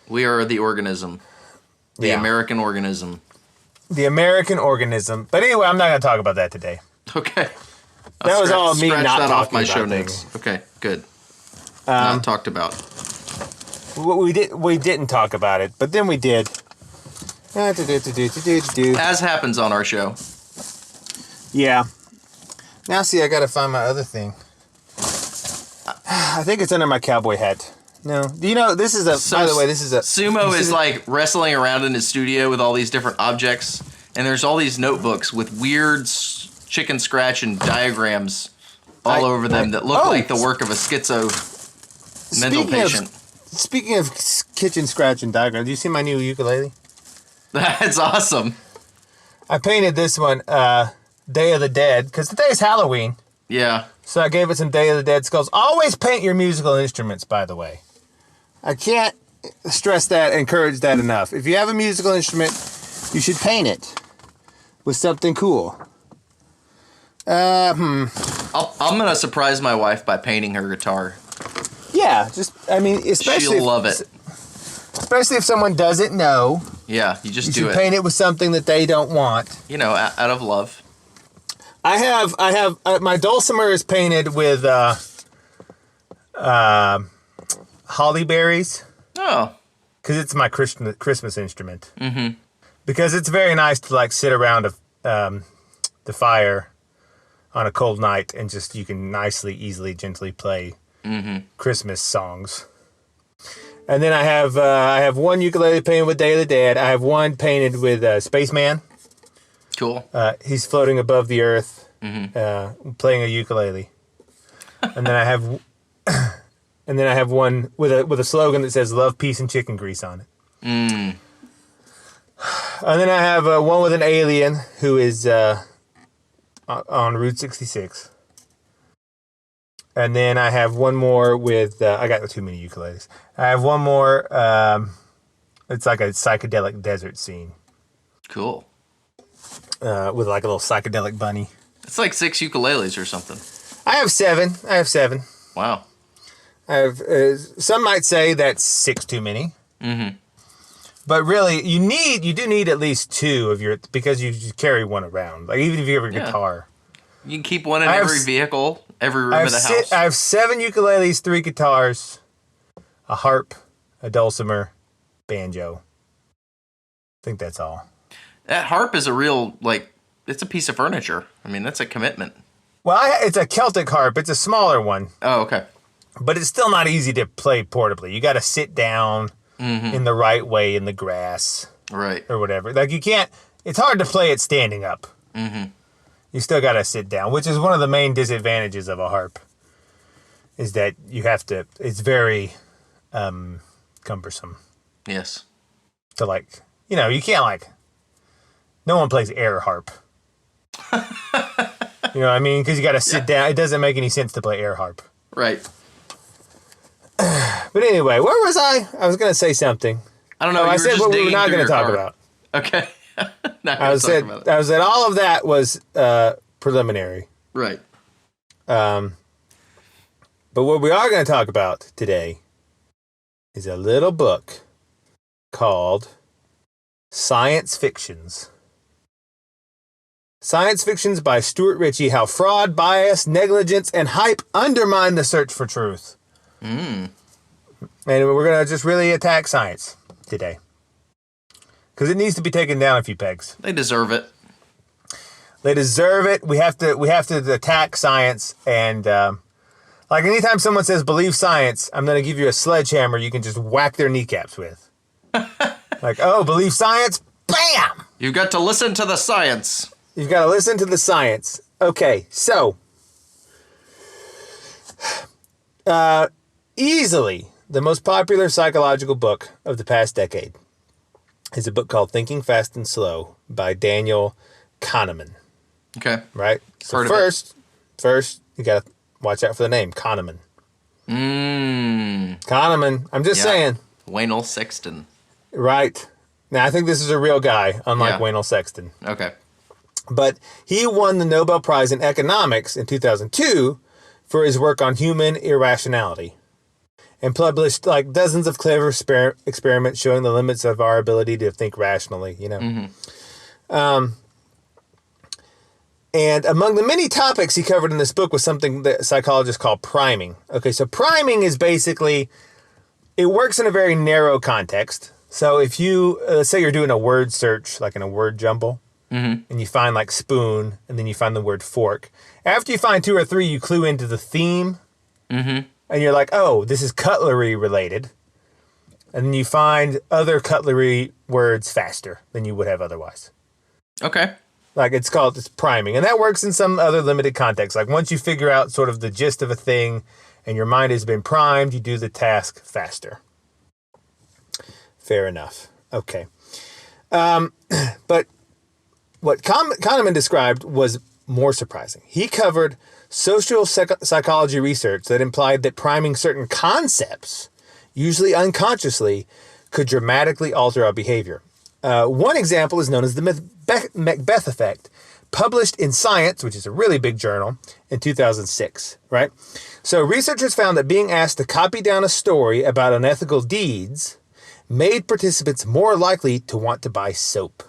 We are the organism. The American organism. The American organism. But anyway, I'm not going to talk about that today. Okay. That was all me not that off talking my about show things. notes. Okay, good. Not talked about. We didn't talk about it, but then we did. As happens on our show. Yeah. Now see, I got to find my other thing. I think it's under my cowboy hat. No. Do you know, this is by the way, this is a... Sumo is like wrestling around in his studio with all these different objects, and there's all these notebooks with weird chicken scratch and diagrams all over them that look like the work of a schizo mental patient. Speaking of kitchen scratch and diagrams, do you see my new ukulele? That's awesome. I painted this one, Day of the Dead, because today's Halloween. Yeah. So I gave it some Day of the Dead skulls. Always paint your musical instruments, by the way. I can't stress that, encourage that enough. If you have a musical instrument, you should paint it with something cool. I'm going to surprise my wife by painting her guitar. Yeah, especially... She'll love it. Especially if someone doesn't know. Yeah, you just do it. You should paint it with something that they don't want. You know, out of love. I have my dulcimer is painted with holly berries. Oh. Because it's my Christmas instrument. Mm-hmm. Because it's very nice to like sit around the fire on a cold night and just you can nicely, easily, gently play Christmas songs. And then I have one ukulele painted with Day of the Dead. I have one painted with Spaceman. Cool. He's floating above the earth, playing a ukulele. And then I And then I have one with a slogan that says "Love, Peace, and Chicken Grease" on it. And then I have one with an alien who is on Route 66. And then I have one more with... I got too many ukuleles. I have one more... it's like a psychedelic desert scene. Cool. With like a little psychedelic bunny. It's like 6 ukuleles or something. I have 7. Wow. I have... some might say that's 6 too many. Mm-hmm. But really, you do need at least 2 of your... Because you carry one around. Like, even if you have a guitar. You can keep one in every vehicle, every room of the house. I have 7 ukuleles, 3 guitars, a harp, a dulcimer, banjo. I think that's all. That harp is a real, like, it's a piece of furniture. I mean, that's a commitment. Well, it's a Celtic harp. It's a smaller one. Oh, okay. But it's still not easy to play portably. You got to sit down in the right way in the grass. Right. Or whatever. Like, you can't... It's hard to play it standing up. Mm-hmm. You still got to sit down, which is one of the main disadvantages of a harp, is that you have to... It's very cumbersome. Yes. To, like... You know, you can't, like... No one plays air harp. You know what I mean? Because you got to sit down. It doesn't make any sense to play air harp. Right. But anyway, where was I? I was going to say something. I don't know. I said what we were not going to talk about. Okay. I said all of that was preliminary. Right. But what we are going to talk about today is a little book called Science Fictions. Science Fictions by Stuart Ritchie, How Fraud, Bias, Negligence, and Hype Undermine the Search for Truth. And we're going to just really attack science today. Because it needs to be taken down a few pegs. They deserve it. They deserve it. We have to attack science. And like anytime someone says believe science, I'm going to give you a sledgehammer you can just whack their kneecaps with. Like, oh, believe science? Bam! You've got to listen to the science. You've got to listen to the science. Okay, so easily the most popular psychological book of the past decade is a book called Thinking Fast and Slow by Daniel Kahneman. Okay. Right? So first, you got to watch out for the name, Kahneman. Kahneman. I'm just saying. Waynell Sexton. Right. Now, I think this is a real guy, unlike Waynell Sexton. Okay. But he won the Nobel Prize in Economics in 2002 for his work on human irrationality, and published like dozens of clever experiments showing the limits of our ability to think rationally, you know. And among the many topics he covered in this book was something that psychologists call priming. Okay, so priming is basically, it works in a very narrow context. So if you, let's say you're doing a word search, like in a word jumble, and you find like spoon, and then you find the word fork. After you find 2 or 3, you clue into the theme, and you're like, oh, this is cutlery related. And then you find other cutlery words faster than you would have otherwise. Okay. Like it's priming. And that works in some other limited context. Like once you figure out sort of the gist of a thing and your mind has been primed, you do the task faster. Fair enough. Okay. But what Kahneman described was more surprising. He covered social psychology research that implied that priming certain concepts, usually unconsciously, could dramatically alter our behavior. One example is known as the Macbeth effect, published in Science, which is a really big journal, in 2006, right? So researchers found that being asked to copy down a story about unethical deeds made participants more likely to want to buy soap.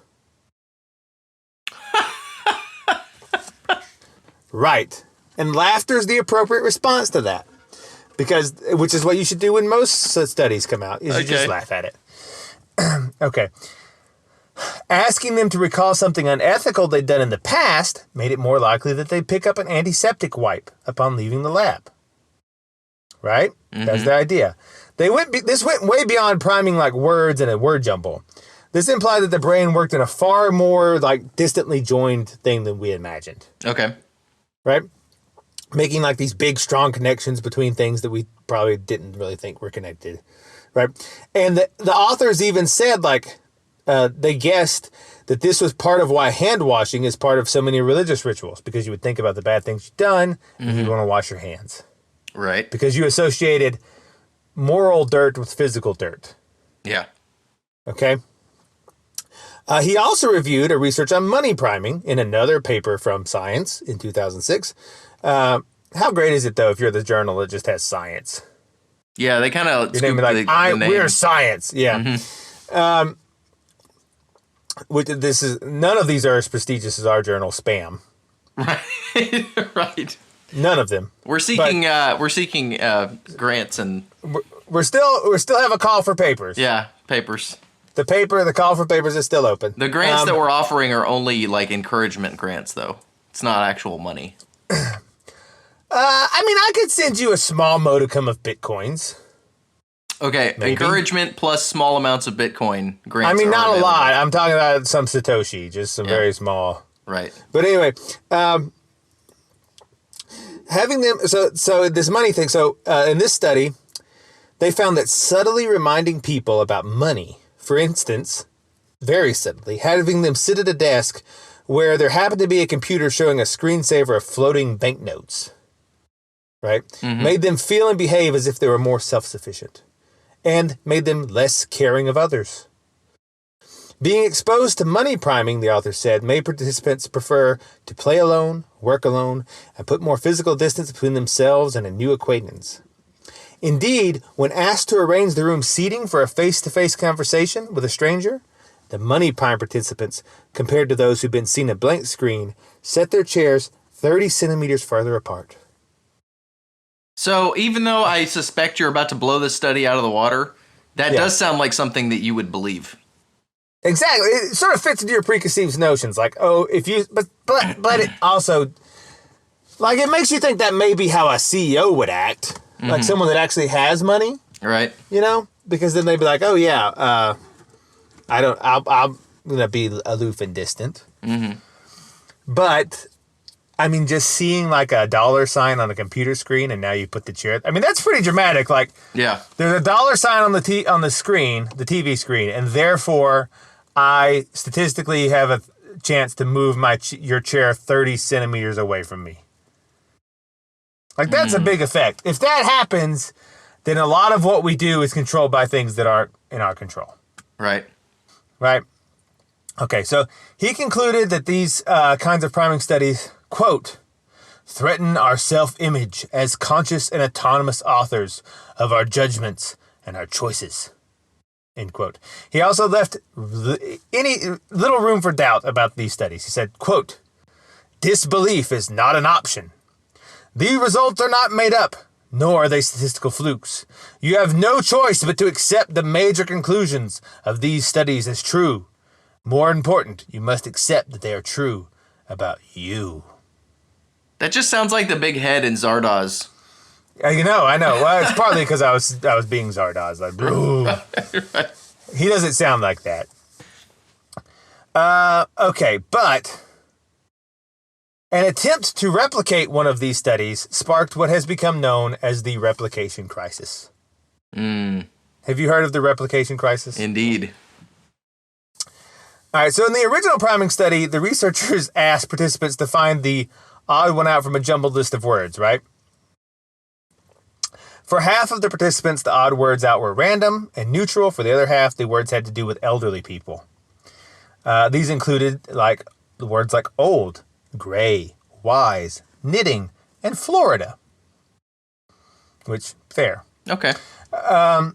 Right. And laughter is the appropriate response to that. Which is what you should do when most studies come out, is you just laugh at it. Okay. Asking them to recall something unethical they'd done in the past made it more likely that they'd pick up an antiseptic wipe upon leaving the lab. Right? That's the idea. This went way beyond priming like words in a word jumble. This implied that the brain worked in a far more like distantly joined thing than we imagined. Okay. Right? making like these big, strong connections between things that we probably didn't really think were connected, right? And the authors even said, like, they guessed that this was part of why hand washing is part of so many religious rituals, because you would think about the bad things you've done and you'd want to wash your hands. Right. Because you associated moral dirt with physical dirt. Yeah. Okay. He also reviewed a research on money priming in another paper from Science in 2006. How great is it, though, if you're the journal that just has science? Yeah, they kind of your name be like, we're Science. Yeah. None of these are as prestigious as our journal, Spam. Right. Right. None of them. We're seeking grants, and we still have a call for papers. Yeah, papers. The call for papers is still open. The grants that we're offering are only like encouragement grants, though. It's not actual money. I mean, I could send you a small modicum of Bitcoins. Okay, maybe. Encouragement plus small amounts of Bitcoin grants. I mean, not a lot. I'm talking about some Satoshi, just some very small. Right. But anyway, having them, so this money thing, in this study, they found that subtly reminding people about money, for instance, very subtly, having them sit at a desk where there happened to be a computer showing a screensaver of floating banknotes, right, made them feel and behave as if they were more self-sufficient, and made them less caring of others. Being exposed to money priming, the author said, made participants prefer to play alone, work alone, and put more physical distance between themselves and a new acquaintance. Indeed, when asked to arrange the room seating for a face-to-face conversation with a stranger, the money prime participants, compared to those who'd been seen a blank screen, set their chairs 30 centimeters farther apart. So even though I suspect you're about to blow this study out of the water, that does sound like something that you would believe. Exactly. It sort of fits into your preconceived notions. Like, if you... But it also... Like, it makes you think that may be how a CEO would act. Like someone that actually has money. Right. You know? Because then they'd be like, I'm going to be aloof and distant. But... I mean, just seeing like a dollar sign on a computer screen, and now you put the chair. I mean, that's pretty dramatic. Like, there's a dollar sign on the screen, the TV screen, and therefore, I statistically have a chance to move your chair 30 centimeters away from me. Like, that's a big effect. If that happens, then a lot of what we do is controlled by things that aren't in our control. Right. Right. Okay, so he concluded that these kinds of priming studies, quote, threaten our self-image as conscious and autonomous authors of our judgments and our choices, end quote. He also left any little room for doubt about these studies. He said, quote, disbelief is not an option. These results are not made up, nor are they statistical flukes. You have no choice but to accept the major conclusions of these studies as true. More important, you must accept that they are true about you. That just sounds like the big head in Zardoz. I know. Well, it's partly because I was being Zardoz. Like, right. He doesn't sound like that. Okay, but an attempt to replicate one of these studies sparked what has become known as the Replication Crisis. Have you heard of the Replication Crisis? Indeed. All right, so in the original priming study, the researchers asked participants to find the odd one out from a jumbled list of words, right? For half of the participants, the odd words out were random and neutral. For the other half, the words had to do with elderly people. These included like the words like old, gray, wise, knitting, and Florida. Which, fair. Okay. And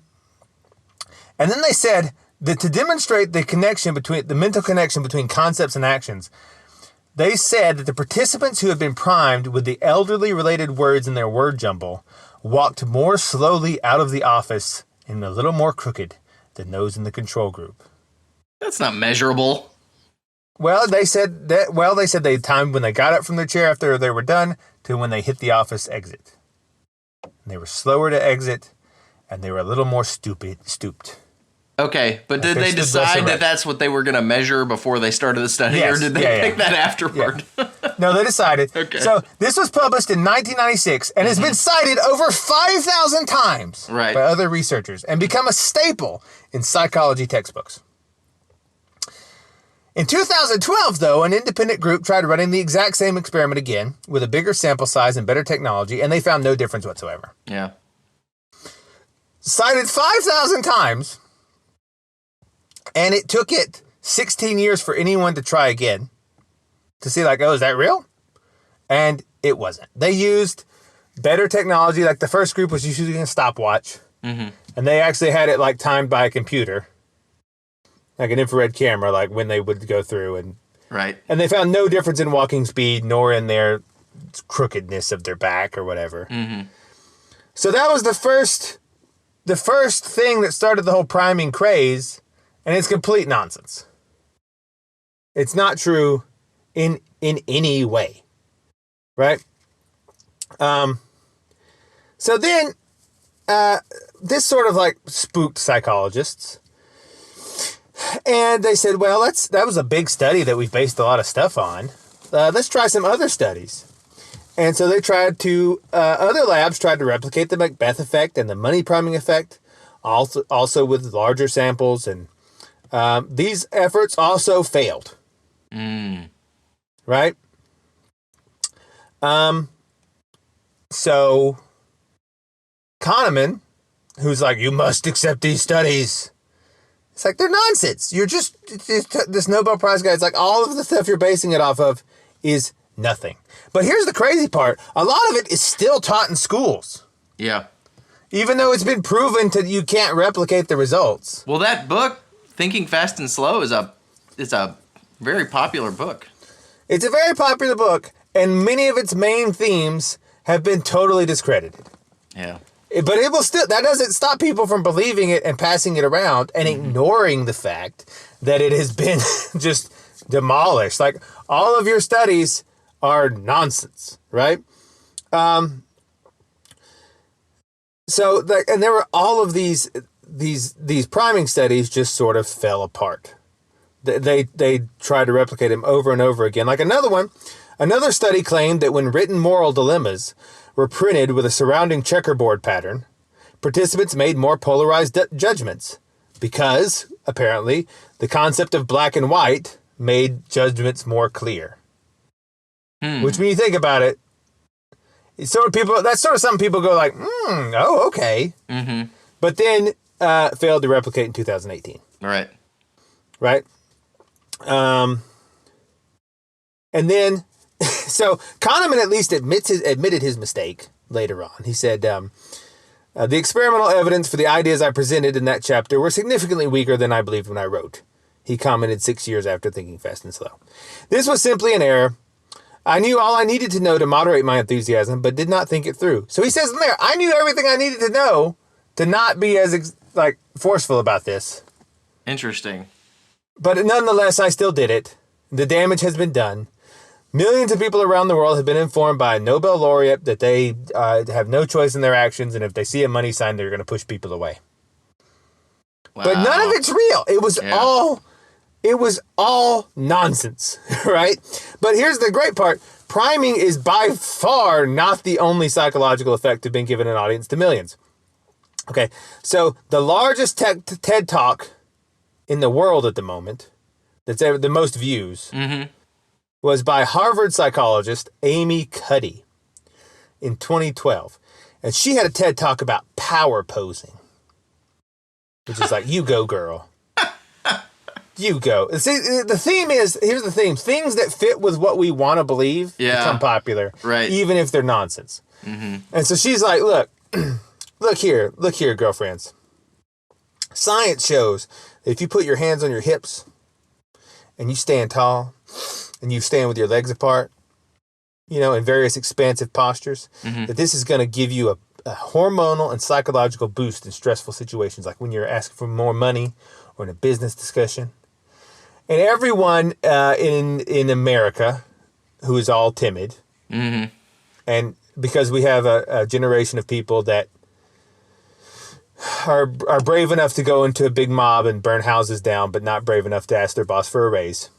then they said that to demonstrate the mental connection between concepts and actions, they said that the participants who had been primed with the elderly related words in their word jumble walked more slowly out of the office and a little more crooked than those in the control group. That's not measurable. Well, they said they timed when they got up from their chair after they were done to when they hit the office exit. And they were slower to exit, and they were a little more stooped. Okay, but did they decide that that's what they were going to measure before they started the study, or did they pick that afterward? Yeah. No, they decided. Okay. So this was published in 1996 and has been cited over 5,000 times by other researchers and become a staple in psychology textbooks. In 2012, though, an independent group tried running the exact same experiment again with a bigger sample size and better technology, and they found no difference whatsoever. Yeah. Cited 5,000 times, and it took it 16 years for anyone to try again to see, like, oh, is that real? And it wasn't. They used better technology. Like, the first group was using a stopwatch, and they actually had it, like, timed by a computer, like an infrared camera, like when they would go through. And and they found no difference in walking speed, nor in their crookedness of their back or whatever. So that was the first thing that started the whole priming craze, and it's complete nonsense. It's not true in any way, right? So then, this sort of like spooked psychologists, and they said, well, that was a big study that we based a lot of stuff on. Let's try some other studies. And so they other labs tried to replicate the Macbeth effect and the money priming effect, also with larger samples, and these efforts also failed. Right? So Kahneman, who's like, you must accept these studies. It's like, they're nonsense. This Nobel Prize guy, it's like, all of the stuff you're basing it off of is nothing. But here's the crazy part. A lot of it is still taught in schools. Yeah. Even though it's been proven you can't replicate the results. Well, that book, Thinking Fast and Slow, is a very popular book. It's a very popular book, and many of its main themes have been totally discredited. Yeah. But it will still, that doesn't stop people from believing it and passing it around and ignoring the fact that it has been just demolished. Like, all of your studies are nonsense, right? And there were all of these priming studies just sort of fell apart. They tried to replicate them over and over again. Like another study claimed that when written moral dilemmas were printed with a surrounding checkerboard pattern, participants made more polarized judgments because, apparently, the concept of black and white made judgments more clear. Which, when you think about it, that's sort of something people go like, oh, okay. But then failed to replicate in 2018. Right. And then, so Kahneman at least admitted his mistake later on. He said, the experimental evidence for the ideas I presented in that chapter were significantly weaker than I believed when I wrote. He commented 6 years after Thinking Fast and Slow. This was simply an error. I knew all I needed to know to moderate my enthusiasm, but did not think it through. So he says in there, I knew everything I needed to know to not be as forceful about this. Interesting. But nonetheless, I still did it. The damage has been done. Millions of people around the world have been informed by a Nobel laureate that they have no choice in their actions, and if they see a money sign, they're going to push people away. Wow. But none of it's real. It was all nonsense, right? But here's the great part. Priming is by far not the only psychological effect to have been given an audience to millions. Okay, so the largest TED Talk in the world at the moment, that's ever the most views, was by Harvard psychologist Amy Cuddy in 2012. And she had a TED Talk about power posing, which is like, you go, girl. You go. See, the theme is, here's the theme. Things that fit with what we want to believe become popular, right? Even if they're nonsense. And so she's like, look here, girlfriends. Science shows that if you put your hands on your hips and you stand tall and you stand with your legs apart, in various expansive postures, that this is going to give you a hormonal and psychological boost in stressful situations, like when you're asking for more money or in a business discussion. And everyone in America who is all timid, and because we have a generation of people that are brave enough to go into a big mob and burn houses down, but not brave enough to ask their boss for a raise.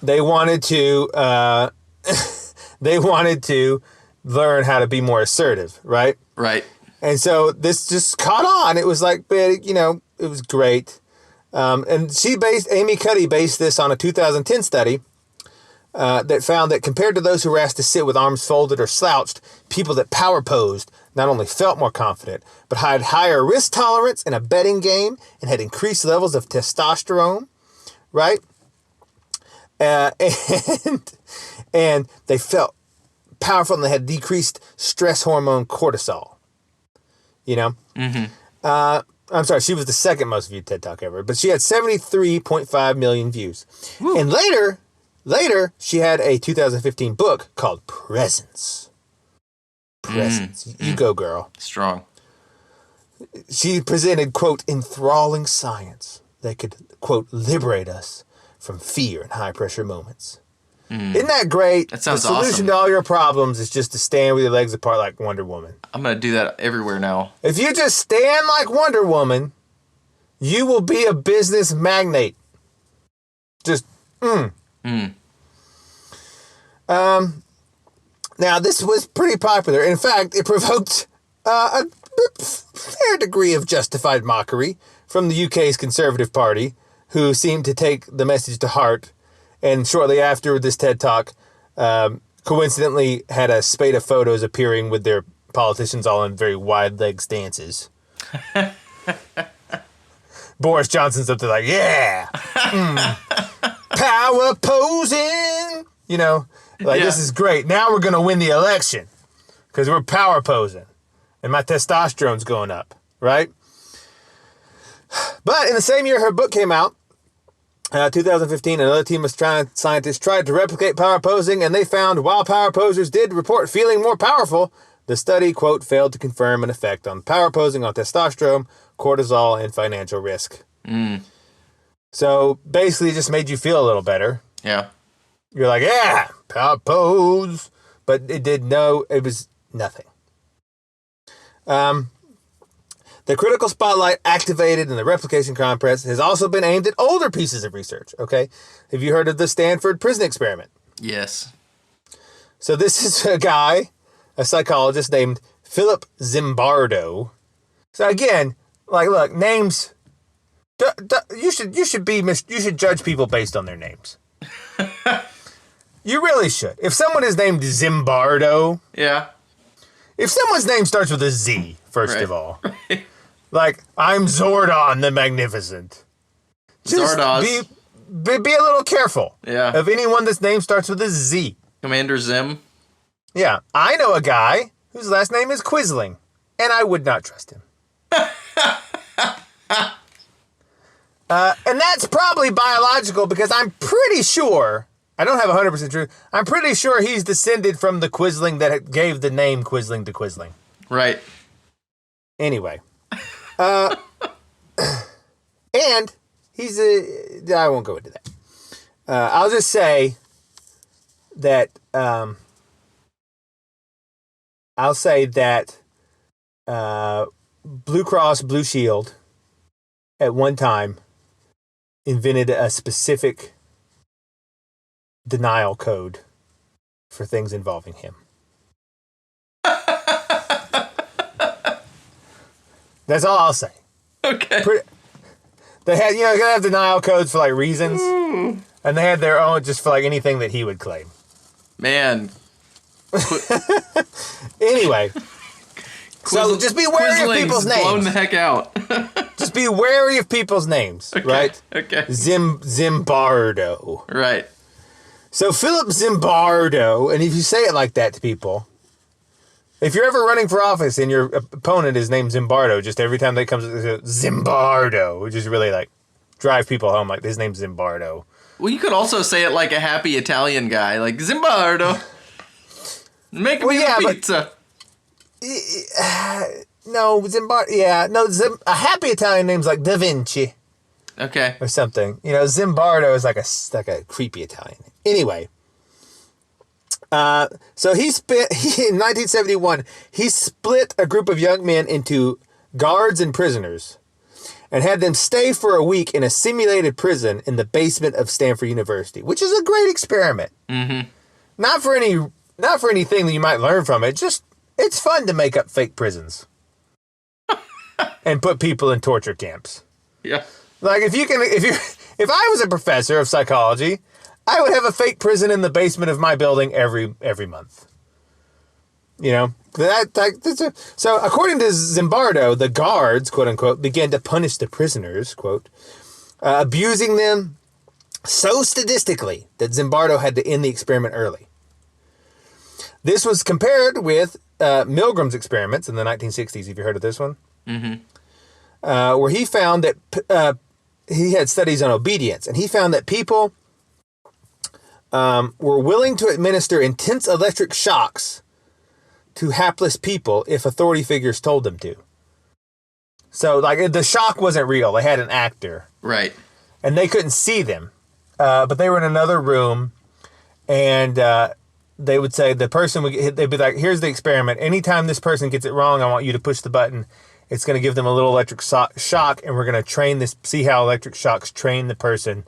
They wanted to learn how to be more assertive, right? Right. And so this just caught on. It was like, you know, it was great. And Amy Cuddy based this on a 2010 study that found that compared to those who were asked to sit with arms folded or slouched, people that power posed not only felt more confident, but had higher risk tolerance in a betting game and had increased levels of testosterone, right? And they felt powerful and they had decreased stress hormone cortisol, you know? Mm-hmm. I'm sorry, she was the second most viewed TED Talk ever, but she had 73.5 million views. Woo. And later, she had a 2015 book called Presence. Presence. You go, girl. Strong. She presented, quote, enthralling science that could, quote, liberate us from fear in high-pressure moments. Isn't that great? That sounds awesome. The solution to all your problems is just to stand with your legs apart like Wonder Woman. I'm going to do that everywhere now. If you just stand like Wonder Woman, you will be a business magnate. Just, Now, this was pretty popular. In fact, it provoked a fair degree of justified mockery from the UK's Conservative Party, who seemed to take the message to heart. And shortly after this TED Talk, coincidentally had a spate of photos appearing with their politicians all in very wide-leg stances. Boris Johnson's up there like, yeah, power posing, you know, like This is great. Now we're going to win the election because we're power posing and my testosterone's going up, right? But in the same year her book came out, 2015, another team of scientists tried to replicate power posing, and they found while power posers did report feeling more powerful, the study, quote, failed to confirm an effect on power posing on testosterone, cortisol, and financial risk. So basically it just made you feel a little better. Yeah. You're like, yeah, power pose. But it was nothing. The critical spotlight activated in the Replication Crisis has also been aimed at older pieces of research, okay? Have you heard of the Stanford prison experiment? Yes. So this is a guy, a psychologist named Philip Zimbardo. So again, like, look, names, you should judge people based on their names. You really should. If someone is named Zimbardo. Yeah. If someone's name starts with a Z, first of all. Right. Like, I'm Zordon the Magnificent. Just Zardoz. Be a little careful. Yeah. Of anyone that's name starts with a Z. Commander Zim. Yeah. I know a guy whose last name is Quisling, and I would not trust him. And that's probably biological because I'm pretty sure, I don't have 100% truth, I'm pretty sure he's descended from the Quisling that gave the name Quisling to Quisling. Right. Anyway. And I won't go into that. I'll just say that, Blue Cross Blue Shield at one time invented a specific denial code for things involving him. That's all I'll say. Okay. They had, you have denial codes for like reasons, and they had their own just for like anything that he would claim. Man. Anyway. So just be wary of people's names. Blown the heck out. Just be wary of people's names, okay, right? Okay. Zimbardo. Right. So Philip Zimbardo, and if you say it like that to people, if you're ever running for office and your opponent is named Zimbardo, just every time they comes Zimbardo, which is really like drive people home, like his name's Zimbardo. Well, you could also say it like a happy Italian guy, like Zimbardo. Make me a pizza. No, Zimbardo. Yeah, no. A happy Italian name's like Da Vinci. Okay. Or something. Zimbardo is like a creepy Italian. Anyway, So in 1971, he split a group of young men into guards and prisoners and had them stay for a week in a simulated prison in the basement of Stanford University, which is a great experiment. Mm-hmm. Not for anything that you might learn from it. Just, it's fun to make up fake prisons and put people in torture camps. Yeah. Like if I was a professor of psychology, I would have a fake prison in the basement of my building every month. You know, so according to Zimbardo, the guards, quote unquote, began to punish the prisoners, quote, abusing them so sadistically that Zimbardo had to end the experiment early. This was compared with Milgram's experiments in the 1960s. Have you heard of this one? Mm-hmm. Where he found that he had studies on obedience, and he found that people were willing to administer intense electric shocks to hapless people if authority figures told them to. So, like, the shock wasn't real. They had an actor. Right. And they couldn't see them. But they were in another room, and they would say, they'd be like, here's the experiment. Anytime this person gets it wrong, I want you to push the button. It's going to give them a little electric shock, and we're going to see how electric shocks train the person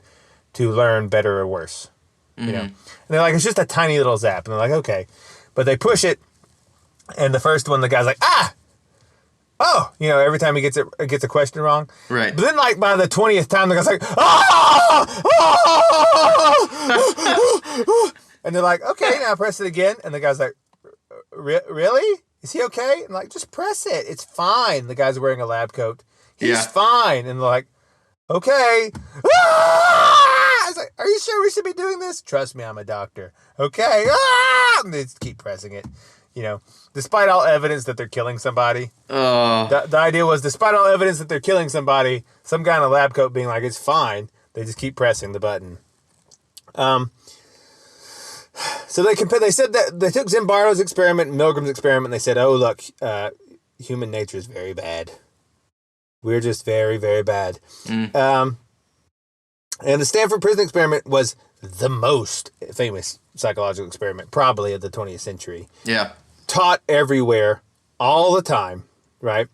to learn better or worse. Mm-hmm. You know? And they're like, it's just a tiny little zap. And they're like, okay. But they push it, and the first one, the guy's like, oh, you know, every time he gets a question wrong. Right. But then, like, by the 20th time, the guy's like, and they're like, okay, now press it again. And the guy's like, really? Is he okay? And like, just press it. It's fine. The guy's wearing a lab coat. He's fine. And they're like, okay. I was like, are you sure we should be doing this? Trust me, I'm a doctor. Okay. And they just keep pressing it. You know, despite all evidence that they're killing somebody. The idea was, despite all evidence that they're killing somebody, some guy in a lab coat being like, it's fine. They just keep pressing the button. So they said that they took Zimbardo's experiment and Milgram's experiment, and they said, oh, look, human nature is very bad. We're just very, very bad. And the Stanford prison experiment was the most famous psychological experiment, probably of the 20th century. Yeah. Taught everywhere, all the time, right?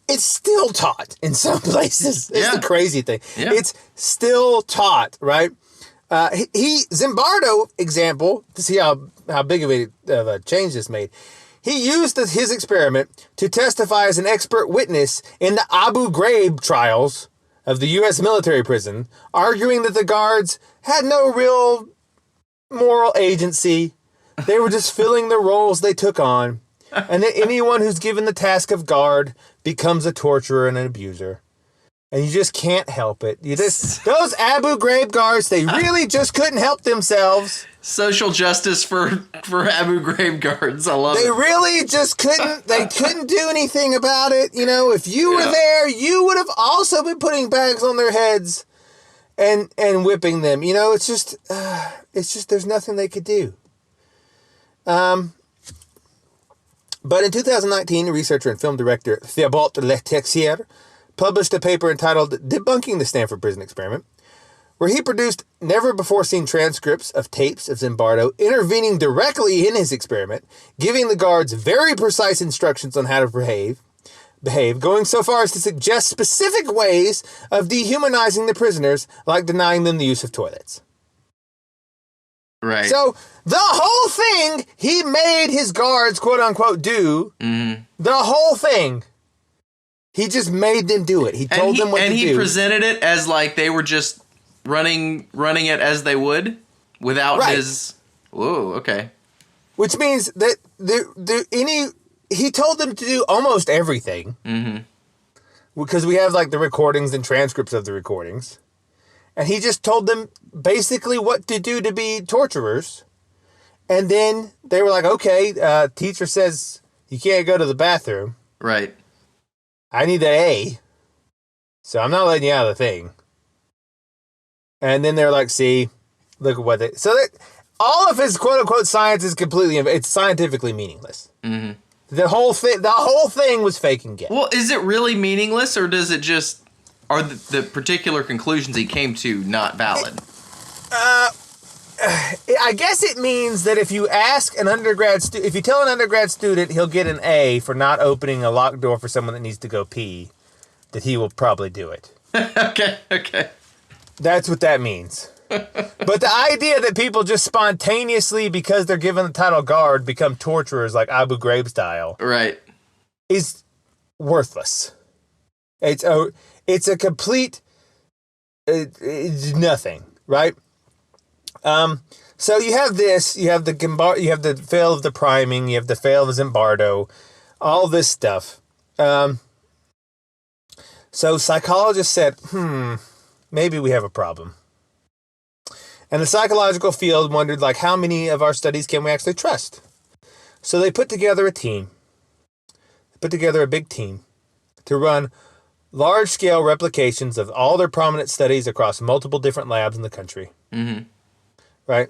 It's still taught in some places. It's the crazy thing. Yeah. It's still taught, right? Zimbardo example, to see how big of a change this made, he used his experiment to testify as an expert witness in the Abu Ghraib trials of the U.S. military prison, arguing that the guards had no real moral agency. They were just filling the roles they took on, and that anyone who's given the task of guard becomes a torturer and an abuser. And you just can't help it. Those Abu Ghraib guards, they really just couldn't help themselves. Social justice for Abu Ghraib guards. I love it. They really just couldn't. They couldn't do anything about it. You know, if you were there, you would have also been putting bags on their heads and whipping them. You know, it's just there's nothing they could do. But in 2019, researcher and film director Thibault Letexier published a paper entitled Debunking the Stanford Prison Experiment, where he produced never-before-seen transcripts of tapes of Zimbardo intervening directly in his experiment, giving the guards very precise instructions on how to behave, going so far as to suggest specific ways of dehumanizing the prisoners, like denying them the use of toilets. Right. So the whole thing he made his guards, quote-unquote, do, the whole thing, he just made them do it. He told them what to do. And he presented it as like they were just running it as they would without his... Whoa, okay. Which means that he told them to do almost everything. Because we have like the recordings and transcripts of the recordings. And he just told them basically what to do to be torturers. And then they were like, okay, teacher says you can't go to the bathroom. Right. I need that A. So I'm not letting you out of the thing. And then they're like, see, look at what they... So all of his quote-unquote science is it's scientifically meaningless. The whole thing was fake and get. Well, is it really meaningless, or does it just... are the particular conclusions he came to not valid? I guess it means that if you ask an undergrad student, if you tell an undergrad student he'll get an A for not opening a locked door for someone that needs to go pee, that he will probably do it. Okay. That's what that means. But the idea that people just spontaneously, because they're given the title guard, become torturers like Abu Ghraib style, right, is worthless. It's a complete it's nothing, right? So you have this, you have the fail of the priming, you have the fail of the Zimbardo, all this stuff. So psychologists said, maybe we have a problem. And the psychological field wondered, like, how many of our studies can we actually trust? So they put together a team. They put together a big team to run large-scale replications of all their prominent studies across multiple different labs in the country. Mm-hmm. Right?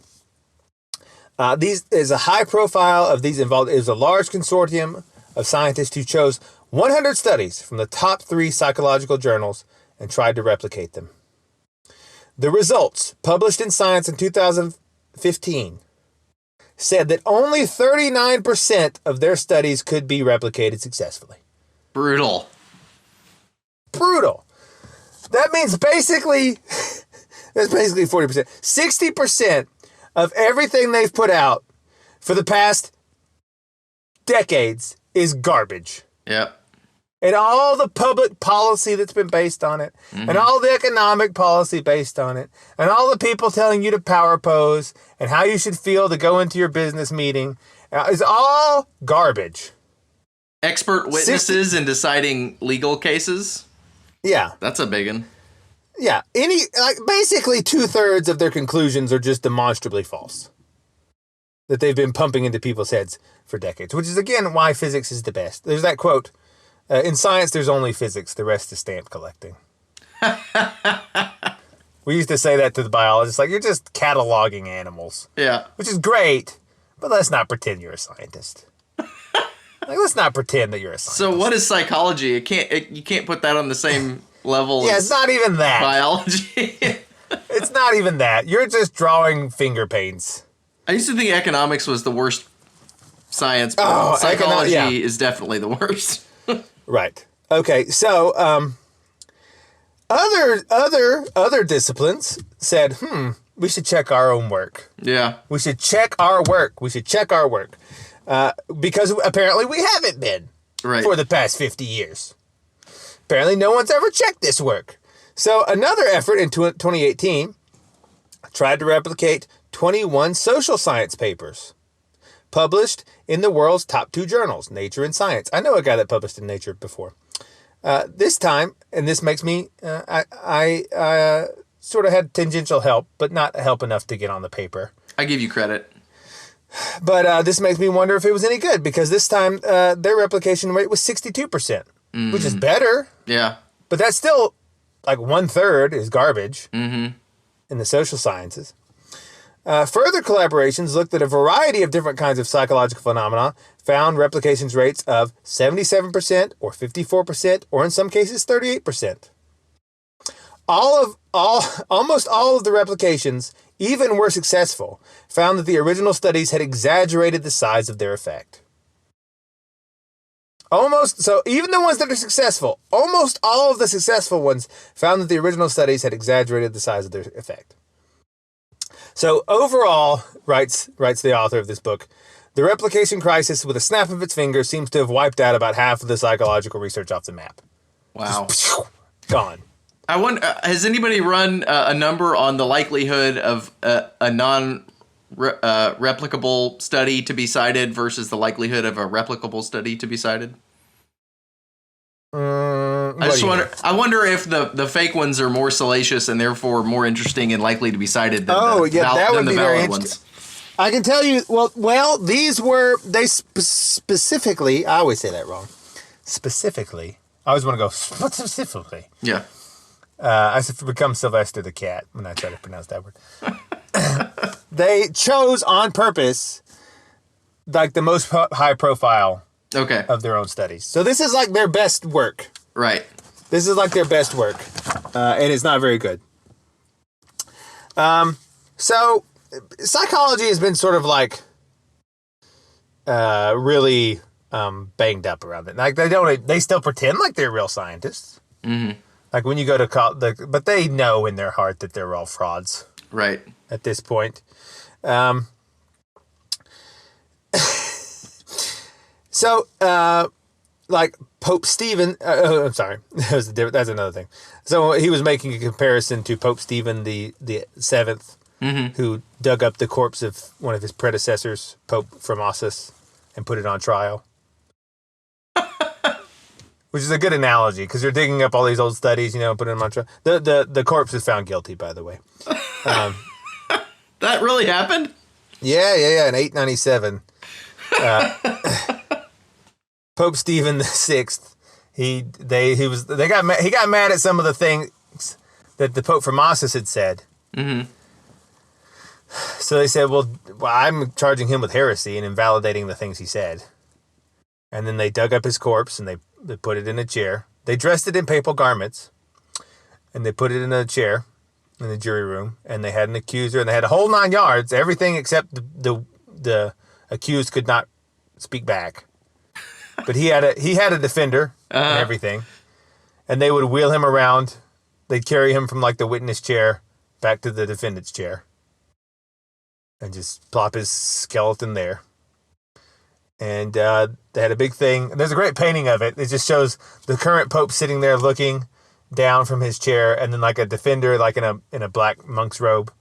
These is a high profile of these involved. It was a large consortium of scientists who chose 100 studies from the top 3 psychological journals and tried to replicate them. The results, published in Science in 2015, said that only 39% of their studies could be replicated successfully. Brutal. That means basically, that's basically 40%. 60% of everything they've put out for the past decades is garbage. Yep. And all the public policy that's been based on it, and all the economic policy based on it, and all the people telling you to power pose, and how you should feel to go into your business meeting, is all garbage. Expert witnesses in deciding legal cases? Yeah. That's a big one. Yeah. Basically 2/3 of their conclusions are just demonstrably false. That they've been pumping into people's heads for decades, which is, again, why physics is the best. There's that quote, in science, there's only physics. The rest is stamp collecting. We used to say that to the biologists, like, you're just cataloging animals. Yeah. Which is great, but let's not pretend you're a scientist. Let's not pretend that you're a scientist. So what is psychology? You can't put that on the same level as it's not even that. biology. It's not even that. You're just drawing finger paints. I used to think economics was the worst science, but psychology is definitely the worst. Right. Okay. So, other disciplines said, we should check our own work. Yeah. We should check our work. Because apparently we haven't been for the past 50 years. Apparently no one's ever checked this work. So another effort in 2018 tried to replicate 21 social science papers published in the world's top 2 journals, Nature and Science. I know a guy that published in Nature before. This time, and this makes me, I sort of had tangential help, but not help enough to get on the paper. I give you credit. But this makes me wonder if it was any good, because this time their replication rate was 62%, which is better. Yeah. But that's still like 1/3 is garbage in the social sciences. Further collaborations looked at a variety of different kinds of psychological phenomena, found replications rates of 77% or 54%, or in some cases 38%. Almost all of the replications, even were successful, found that the original studies had exaggerated the size of their effect. So even the ones that are successful, almost all of the successful ones found that the original studies had exaggerated the size of their effect. So overall, writes the author of this book, the replication crisis, with a snap of its fingers, seems to have wiped out about half of the psychological research off the map. Wow. Just, gone. I wonder, has anybody run a number on the likelihood of a non-replicable study to be cited versus the likelihood of a replicable study to be cited? I wonder if the fake ones are more salacious and therefore more interesting and likely to be cited than the valid ones. I can tell you, well, these were, they specifically, I always say that wrong. Specifically. I always want to go specifically. Yeah. I become Sylvester the cat when I try to pronounce that word. They chose on purpose, like, the most high profile of their own studies. So this is like their best work. Right. This is like their best work, and it's not very good. So psychology has been sort of like really banged up around it. Like they still pretend like they're real scientists. Mm-hmm. Like when you go to but they know in their heart that they're all frauds. Right. At this point. So, like Pope Stephen, I'm sorry, that's another thing. So he was making a comparison to Pope Stephen the Seventh, who dug up the corpse of one of his predecessors, Pope Formosus, and put it on trial. Which is a good analogy, because you're digging up all these old studies, putting them on trial. The corpse is found guilty, by the way. That really happened? Yeah, in 897. Pope Stephen VI, he got mad at some of the things that the Pope Formosus had said. Mm-hmm. So they said, well, I'm charging him with heresy and invalidating the things he said. And then they dug up his corpse and they put it in a chair. They dressed it in papal garments and they put it in a chair in the jury room. And they had an accuser and they had a whole 9 yards, everything except the accused could not speak back. But he had a defender and everything. And they would wheel him around. They'd carry him from like the witness chair back to the defendant's chair. And just plop his skeleton there. And they had a big thing. There's a great painting of it. It just shows the current pope sitting there looking down from his chair, and then like a defender, like in a black monk's robe,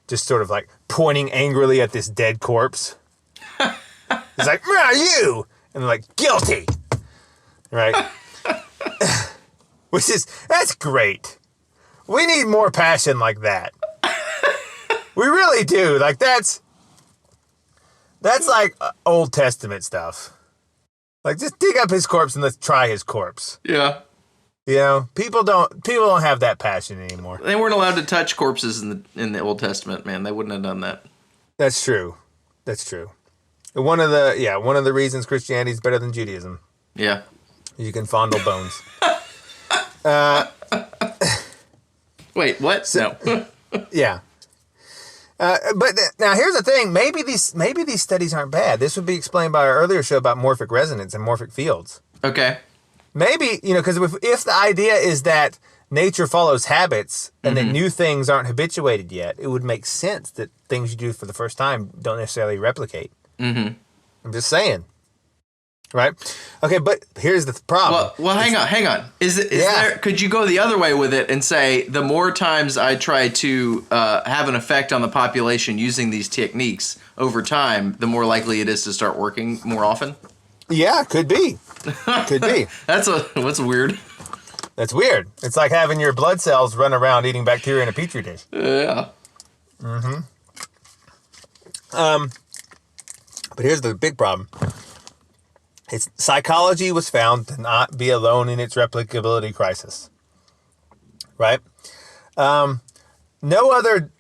just sort of like pointing angrily at this dead corpse. He's like, "Where are you?" And they're like, "Guilty." Right? That's great. We need more passion like that. We really do. Like that's like Old Testament stuff. Like just dig up his corpse and let's try his corpse. Yeah. People don't have that passion anymore. They weren't allowed to touch corpses in the Old Testament, man. They wouldn't have done that. That's true. One of the reasons Christianity is better than Judaism. Yeah. You can fondle bones. Wait, what? No. Yeah. But now here's the thing. Maybe these studies aren't bad. This would be explained by our earlier show about morphic resonance and morphic fields. Okay. Maybe, because if the idea is that nature follows habits and that new things aren't habituated yet, it would make sense that things you do for the first time don't necessarily replicate. Mm-hmm. I'm just saying. Right? Okay, but here's the problem. Well, hang on. Could you go the other way with it and say the more times I try to have an effect on the population using these techniques over time, the more likely it is to start working more often? Yeah, could be. Could be. What's weird. That's weird. It's like having your blood cells run around eating bacteria in a petri dish. Yeah. Mm-hmm. But here's the big problem. Psychology was found to not be alone in its replicability crisis. Right? No other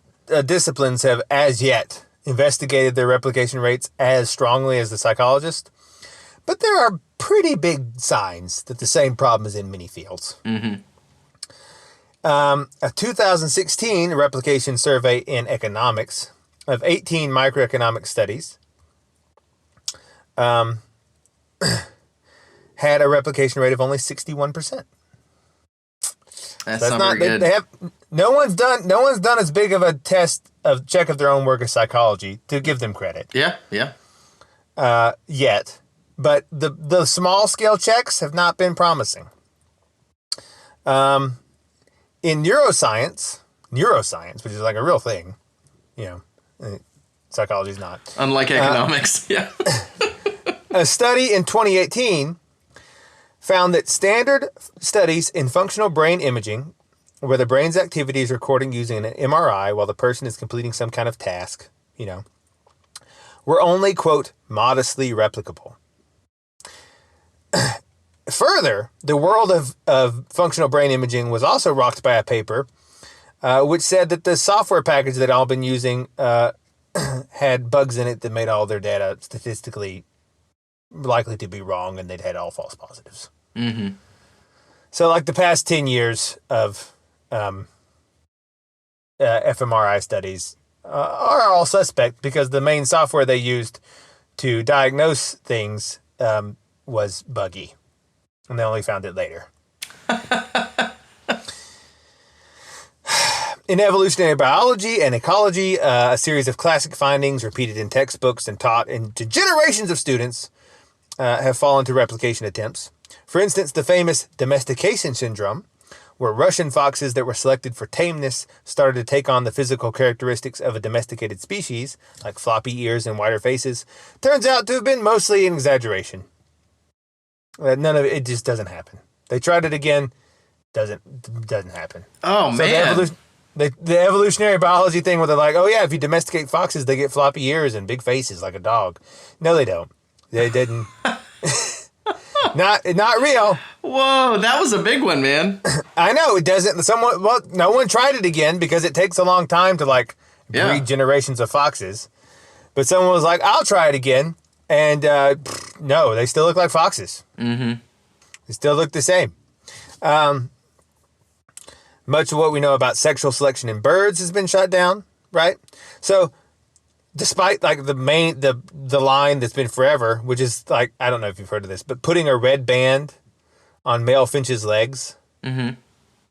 disciplines have as yet investigated their replication rates as strongly as the psychologist, but there are pretty big signs that the same problem is in many fields. Mm-hmm. A 2016 replication survey in economics of 18 microeconomic studies had a replication rate of only 61%. That's not very good. They have no one's done as big of a check of their own work as psychology to give them credit. Yeah. Yet, but the small scale checks have not been promising. In neuroscience, which is like a real thing, psychology is not. Unlike economics, yeah. A study in 2018 found that standard studies in functional brain imaging, where the brain's activity is recording using an MRI while the person is completing some kind of task, were only, quote, modestly replicable. Further, the world of functional brain imaging was also rocked by a paper which said that the software package they'd all been using had bugs in it that made all their data statistically likely to be wrong, and they'd had all false positives. Mm-hmm. So like the past 10 years of fMRI studies are all suspect because the main software they used to diagnose things was buggy. And they only found it later. In evolutionary biology and ecology, a series of classic findings repeated in textbooks and taught to generations of students have fallen to replication attempts. For instance, the famous Domestication Syndrome, where Russian foxes that were selected for tameness started to take on the physical characteristics of a domesticated species, like floppy ears and wider faces, turns out to have been mostly an exaggeration. None of it just doesn't happen. They tried it again, doesn't happen. Oh, so man. The evolutionary biology thing where they're like, oh yeah, if you domesticate foxes, they get floppy ears and big faces like a dog. No, they don't. They didn't. Not real. Whoa, that was a big one, man. I know it doesn't. No one tried it again because it takes a long time to breed generations of foxes. But someone was like, I'll try it again, and no, they still look like foxes. Mm-hmm. They still look the same. Much of what we know about sexual selection in birds has been shut down, right? So, despite the line that's been forever, which is I don't know if you've heard of this, but putting a red band on male finches' legs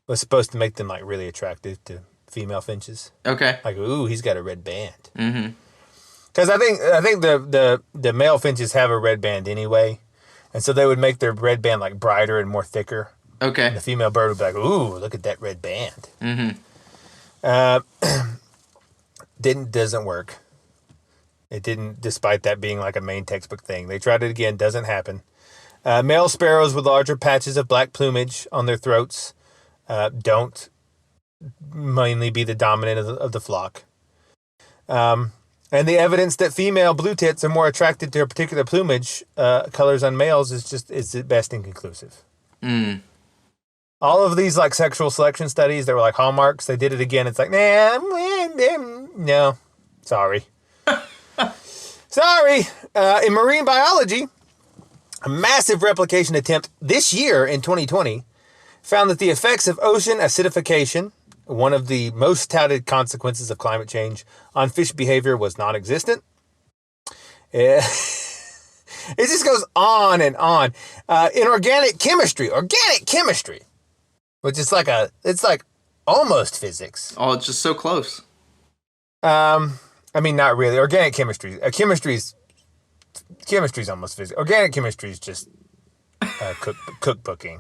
was supposed to make them really attractive to female finches. Okay. Ooh, he's got a red band. Mm-hmm. Because I think the male finches have a red band anyway, and so they would make their red band brighter and more thicker. Okay. And the female bird would be like, ooh, look at that red band. Mm-hmm. Doesn't work. It didn't, despite that being a main textbook thing. They tried it again, doesn't happen. Male sparrows with larger patches of black plumage on their throats don't mainly be the dominant of the flock. And the evidence that female blue tits are more attracted to a particular plumage colors on males is at best inconclusive. Mm. All of these sexual selection studies that were hallmarks, they did it again. It's no, sorry. Sorry. In marine biology, a massive replication attempt this year in 2020 found that the effects of ocean acidification, one of the most touted consequences of climate change, on fish behavior was non-existent. It just goes on and on. In organic chemistry, which is it's almost physics. Oh, it's just so close. I mean, not really. Organic chemistry. Chemistry's almost physics. Organic chemistry is just cookbooking.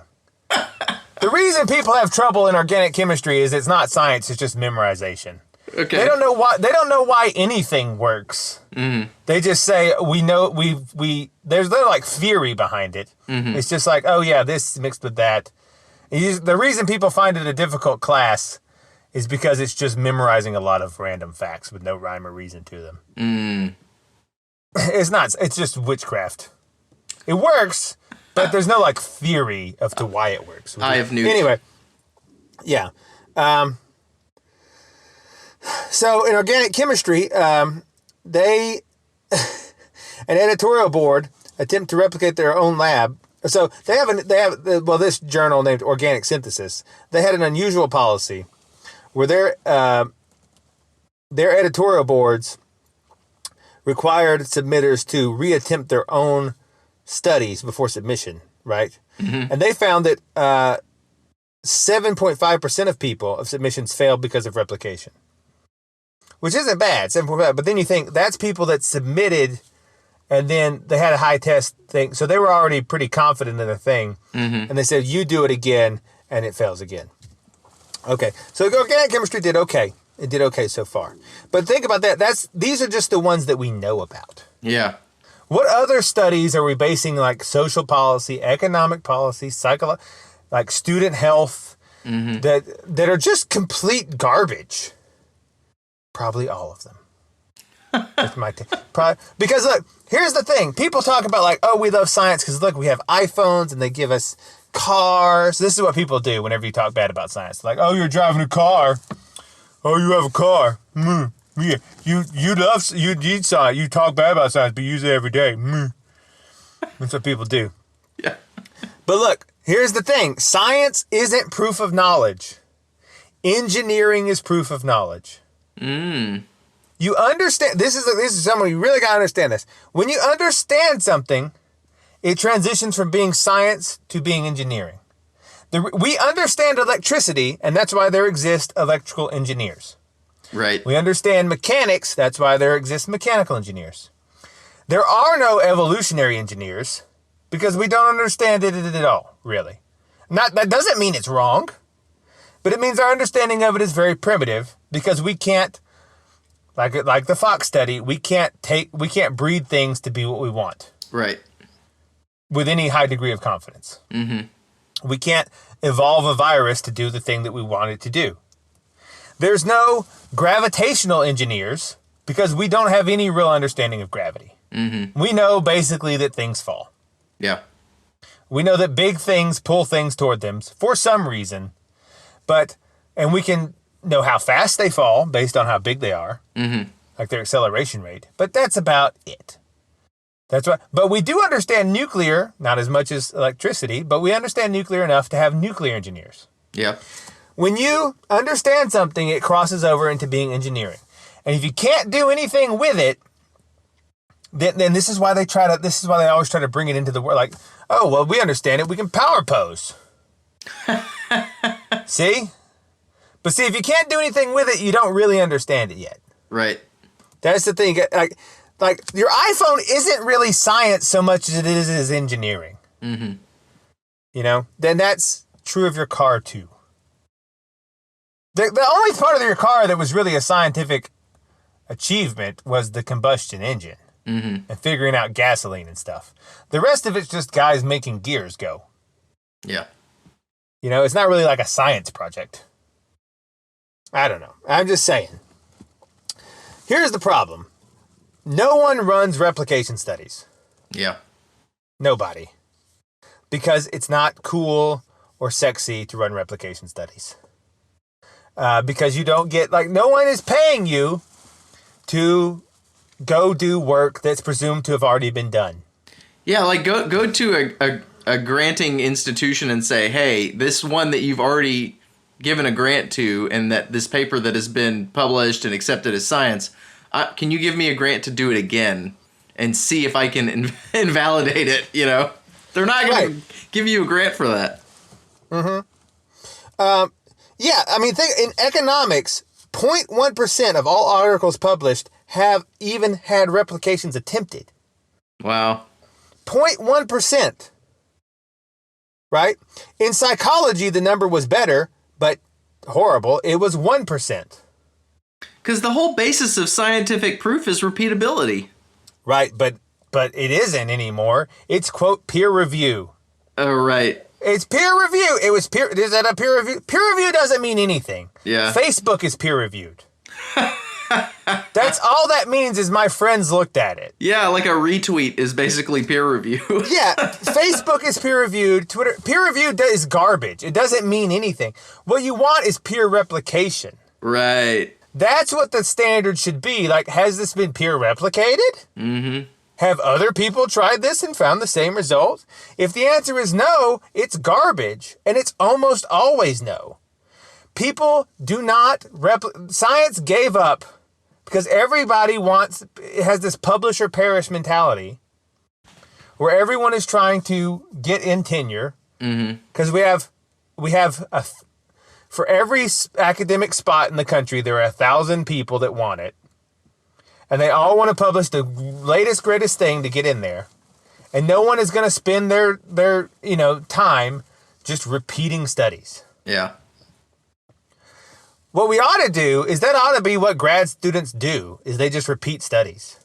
The reason people have trouble in organic chemistry is it's not science; it's just memorization. Okay. They don't know why. They don't know why anything works. Mm-hmm. They just say we know. There's theory behind it. Mm-hmm. It's just oh yeah, this mixed with that. The reason people find it a difficult class is because it's just memorizing a lot of random facts with no rhyme or reason to them. Mm. It's not. It's just witchcraft. It works, but there's no theory of to why it works. I have news. Anyway, yeah. So in organic chemistry, they an editorial board attempt to replicate their own lab. So they have this journal named Organic Synthesis. They had an unusual policy where their editorial boards required submitters to reattempt their own studies before submission, right? Mm-hmm. And they found that 7.5% of people of submissions failed because of replication, which isn't bad, 7.5. But then you think that's people that submitted and then they had a high test thing. So they were already pretty confident in the thing. Mm-hmm. And they said, you do it again, and it fails again. Okay, so organic chemistry did okay. It did okay so far. But think about that. These are just the ones that we know about. Yeah. What other studies are we basing social policy, economic policy, student health, that are just complete garbage? Probably all of them. That's my because look, here's the thing. People talk about we love science because look, we have iPhones and they give us cars. This is what people do whenever you talk bad about science. Oh, you're driving a car. Oh, you have a car. Yeah. You love you need science. You talk bad about science, but you use it every day. That's what people do. Yeah. But look, Here's the thing. Science isn't proof of knowledge. Engineering is proof of knowledge. You understand, this is something you really got to understand this. When you understand something, it transitions from being science to being engineering. We understand electricity, and that's why there exist electrical engineers. Right. We understand mechanics, that's why there exist mechanical engineers. There are no evolutionary engineers because we don't understand it at all, really. That doesn't mean it's wrong, but it means our understanding of it is very primitive because we can't, like the Fox study, we can't breed things to be what we want. Right. With any high degree of confidence. We can't evolve a virus to do the thing that we want it to do. There's no gravitational engineers because we don't have any real understanding of gravity. We know basically that things fall. Yeah. We know that big things pull things toward them for some reason, and we can know how fast they fall based on how big they are, like their acceleration rate, but that's about it. That's right. But we do understand nuclear, not as much as electricity, but we understand nuclear enough to have nuclear engineers. Yeah. When you understand something, it crosses over into being engineering. And if you can't do anything with it, then this is why they always try to bring it into the world. Like, oh, well, we understand it. We can power pose. See? But see, if you can't do anything with it, you don't really understand it yet. Right. That's the thing. Like your iPhone isn't really science so much as it is engineering. You know? Then that's true of your car, too. The only part of your car that was really a scientific achievement was the combustion engine. And figuring out gasoline and stuff. The rest of it's just guys making gears go. Yeah. You know, it's not really like a science project. I don't know. I'm just saying. Here's the problem. No one runs replication studies. Yeah. Nobody. Because it's not cool or sexy to run replication studies. Because you don't get, no one is paying you to go do work that's presumed to have already been done. Yeah, go to a granting institution and say, hey, this one that you've already given a grant to and that this paper that has been published and accepted as science, can you give me a grant to do it again and see if I can invalidate it, you know? They're not going to give you a grant for that. Yeah, I mean, in economics, 0.1% of all articles published have even had replications attempted. Wow. 0.1%. Right? In psychology, the number was better, but horrible. It was 1%. Because the whole basis of scientific proof is repeatability. Right, but it isn't anymore. It's, quote, peer review. Oh, right. It's peer review. Is that a peer review? Peer review doesn't mean anything. Yeah. Facebook is peer reviewed. That's all that means is my friends looked at it. Yeah, like a retweet is basically peer review. Yeah, Facebook is peer reviewed. Twitter, peer reviewed is garbage. It doesn't mean anything. What you want is peer replication. Right. That's what the standard should be. Like, has this been peer replicated? Have other people tried this and found the same result? If the answer is no, it's garbage. And it's almost always no. People do not science gave up because everybody has this publish or perish mentality where everyone is trying to get in tenure. Because we have for every academic spot in the country, there are 1,000 people that want it. And they all want to publish the latest, greatest thing to get in there. And no one is going to spend their time just repeating studies. Yeah. What we ought to do is that ought to be what grad students do, is they just repeat studies.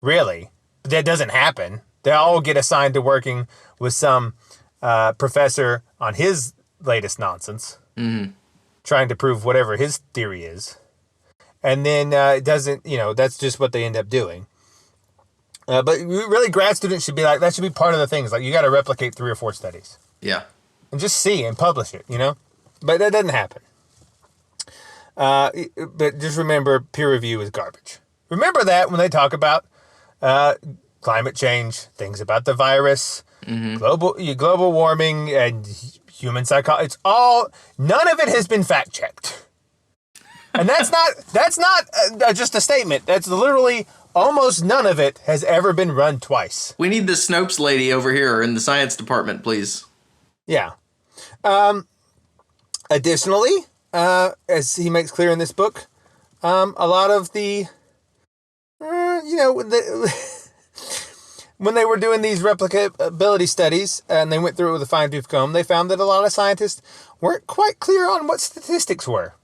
Really. But that doesn't happen. They all get assigned to working with some professor on his latest nonsense, trying to prove whatever his theory is. And then it doesn't, that's just what they end up doing. But really, grad students should be like, that should be part of the things. Like, you got to replicate 3 or 4 studies. Yeah. And just see and publish it, But that doesn't happen. But just remember, peer review is garbage. Remember that when they talk about climate change, things about the virus, Global warming and human psychology. It's all, none of it has been fact checked. And that's not just a statement. That's literally almost none of it has ever been run twice. We need the Snopes lady over here in the science department, please. Yeah. Additionally, as he makes clear in this book, a lot of the, when they were doing these replicability studies and they went through it with a fine-tooth comb, they found that a lot of scientists weren't quite clear on what statistics were.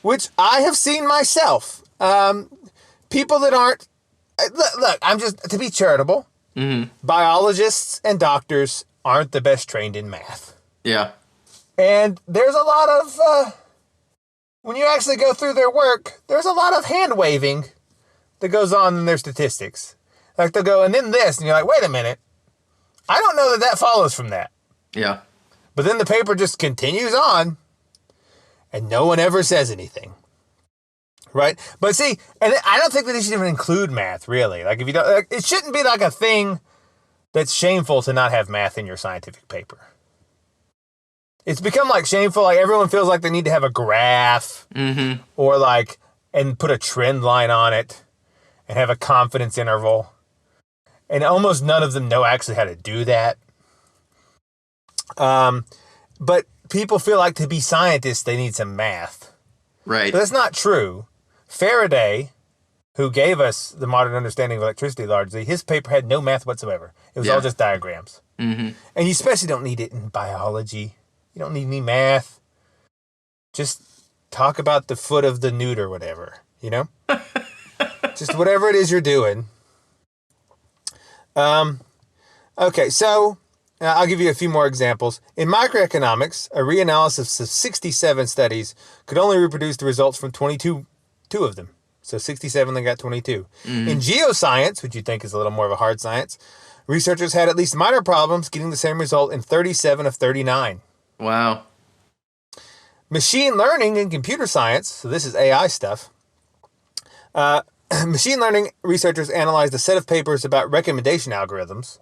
Which I have seen myself. People that aren't... Look, I'm just... To be charitable, biologists and doctors aren't the best trained in math. Yeah. And there's a lot of... when you actually go through their work, there's a lot of hand-waving that goes on in their statistics. Like, they'll go, and then this, and you're like, wait a minute. I don't know that follows from that. Yeah. But then the paper just continues on, and no one ever says anything. Right? But see, and I don't think that they should even include math, really. Like, if you don't, like, it shouldn't be like a thing that's shameful to not have math in your scientific paper. It's become like shameful, like everyone feels like they need to have a graph or like, and put a trend line on it and have a confidence interval. And almost none of them know actually how to do that. But people feel like to be scientists, they need some math. Right. But that's not true. Faraday, who gave us the modern understanding of electricity largely, his paper had no math whatsoever. It was all just diagrams. And you especially don't need it in biology. You don't need any math. Just talk about the foot of the newt or whatever, you know? Just whatever it is you're doing. Okay, so I'll give you a few more examples. In microeconomics, a reanalysis of 67 studies could only reproduce the results from 22 of them. So 67, they got 22. In geoscience, which you think is a little more of a hard science, researchers had at least minor problems getting the same result in 37 of 39. Wow. Machine learning and computer science, so this is AI stuff. Machine learning researchers analyzed a set of papers about recommendation algorithms.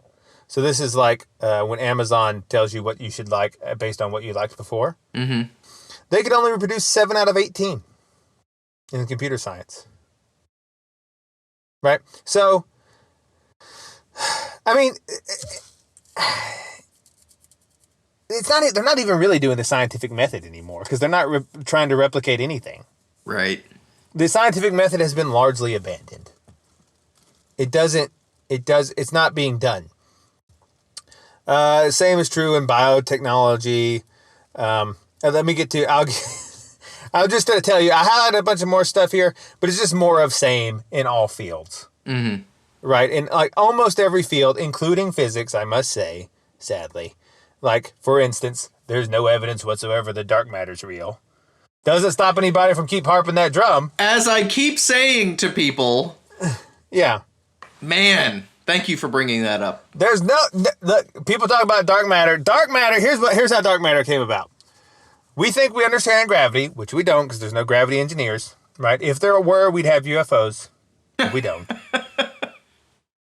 So this is like when Amazon tells you what you should like based on what you liked before. They could only reproduce 7 out of 18 in computer science. Right? So, I mean, it's not. They're not even really doing the scientific method anymore because they're not trying to replicate anything. Right. The scientific method has been largely abandoned. It's not being done. Same is true in biotechnology. Let me get to, I'll just tell you, I highlighted a bunch of more stuff here, but it's just more of same in all fields. Right? In like almost every field, including physics, I must say, sadly. Like, for instance, there's no evidence whatsoever that dark matter's real. Doesn't stop anybody from keep harping that drum. As I keep saying to people. Yeah. Man, thank you for bringing that up. There's look, people talk about dark matter. Dark matter, here's how dark matter came about. We think we understand gravity, which we don't because there's no gravity engineers, right? If there were, we'd have UFOs. But we don't.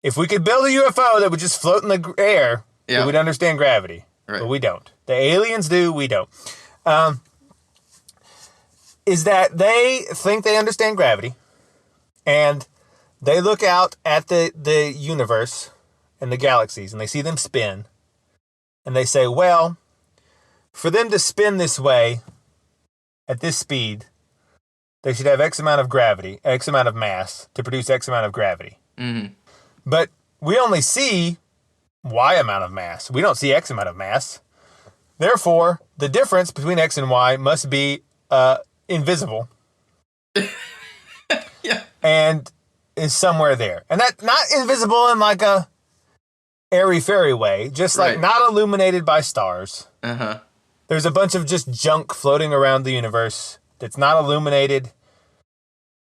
If we could build a UFO that would just float in the air, then we'd understand gravity. Right. But we don't. The aliens do, we don't. Is that they think they understand gravity, and they look out at the universe and the galaxies, and they see them spin, and they say, well, for them to spin this way, at this speed, they should have X amount of gravity, X amount of mass, to produce X amount of gravity. But we only see Y amount of mass. We don't see X amount of mass. Therefore, the difference between X and Y must be invisible. And is somewhere there. And that not invisible in like a airy-fairy way, just like not illuminated by stars. There's a bunch of just junk floating around the universe that's not illuminated.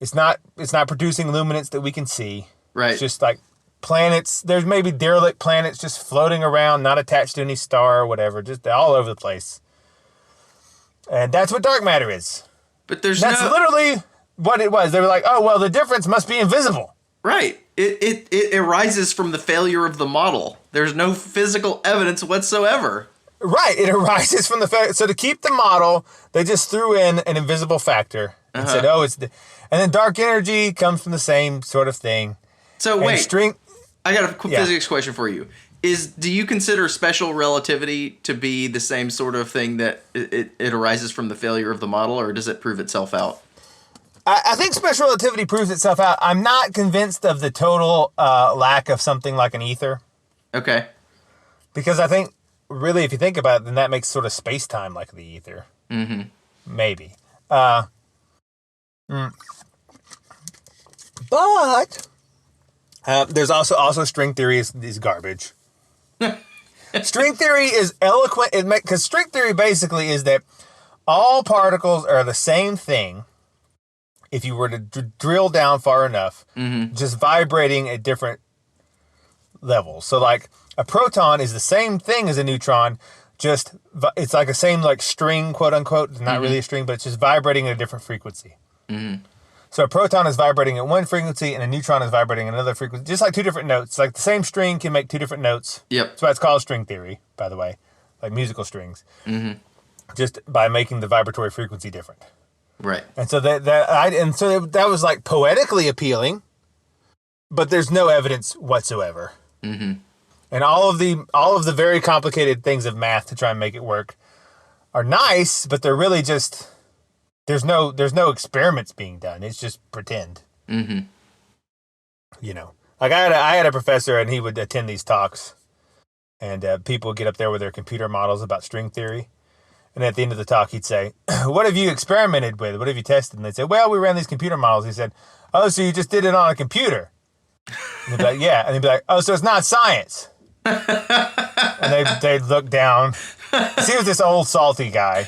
It's not producing luminance that we can see. Right. It's just like planets. There's maybe derelict planets just floating around, not attached to any star or whatever, just all over the place. And that's what dark matter is. But that's literally what it was. They were like, oh, well, the difference must be invisible. Right. It arises from the failure of the model. There's no physical evidence whatsoever. Right. It arises from the fact. So to keep the model, they just threw in an invisible factor and said, "Oh, it's," and then dark energy comes from the same sort of thing. So and wait, I got a physics question for you. Do you consider special relativity to be the same sort of thing that it arises from the failure of the model, or does it prove itself out? I think special relativity proves itself out. I'm not convinced of the total lack of something like an ether. Okay. Because I think, really, if you think about it, then that makes sort of space-time like the ether. Mm-hmm. Maybe. But there's also string theory is garbage. String theory is eloquent, because string theory basically is that all particles are the same thing if you were to drill down far enough, just vibrating at different levels. So like a proton is the same thing as a neutron, just it's like a same like string, quote unquote. It's not really a string, but it's just vibrating at a different frequency. So a proton is vibrating at one frequency and a neutron is vibrating at another frequency, just like two different notes. Like the same string can make two different notes. Yep. That's why it's called string theory, by the way, like musical strings. Just by making the vibratory frequency different. Right. And so that was like poetically appealing, but there's no evidence whatsoever. And all of the very complicated things of math to try and make it work are nice, but they're really just there's no experiments being done. It's just pretend. You know, like I had a professor and he would attend these talks, and people would get up there with their computer models about string theory. And at the end of the talk, he'd say, "What have you experimented with? What have you tested?" And they'd say, "Well, we ran these computer models." He said, "Oh, so you just did it on a computer?" And they'd be like, "Yeah." And he'd be like, "Oh, so it's not science." And they'd look down. He was this old salty guy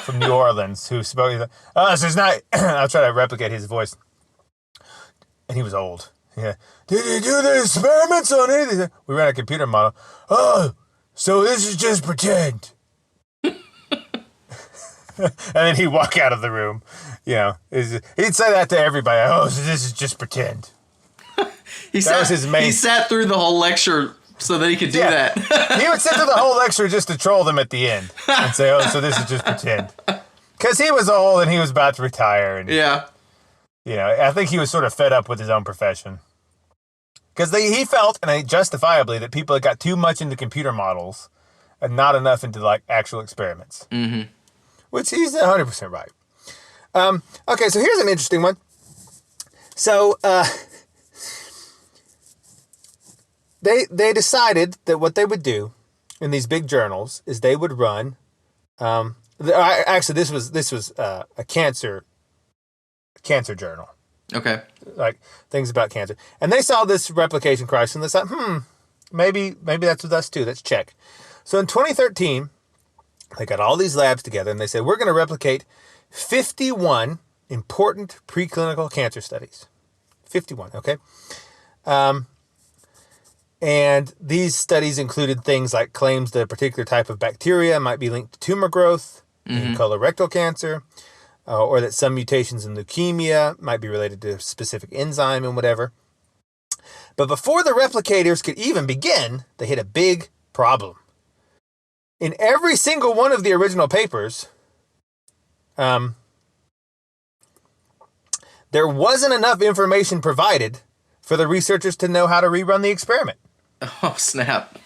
from New Orleans who spoke. He's like, "Oh, so it's not." I'll try to replicate his voice. And he was old. Yeah. "Did you do the experiments on anything?" "We ran a computer model." "Oh, so this is just pretend." And then he'd walk out of the room. You know, he'd say that to everybody. "Oh, so this is just pretend." He sat through the whole lecture so that he could do that. He would sit through the whole lecture just to troll them at the end and say, "Oh, so this is just pretend." Because he was old and he was about to retire. And, you know, I think he was sort of fed up with his own profession. Because he felt, and justifiably, that people had got too much into computer models and not enough into like actual experiments. Which he's 100% right. Okay, so here's an interesting one. So they decided that what they would do in these big journals is they would run. Actually, this was a cancer journal. Okay. Like things about cancer, and they saw this replication crisis, and they thought, maybe that's with us too. Let's check. So in 2013. They got all these labs together and they said, we're going to replicate 51 important preclinical cancer studies. 51, okay? And these studies included things like claims that a particular type of bacteria might be linked to tumor growth in colorectal cancer, or that some mutations in leukemia might be related to a specific enzyme and whatever. But before the replicators could even begin, they hit a big problem. In every single one of the original papers, there wasn't enough information provided for the researchers to know how to rerun the experiment. Oh, snap.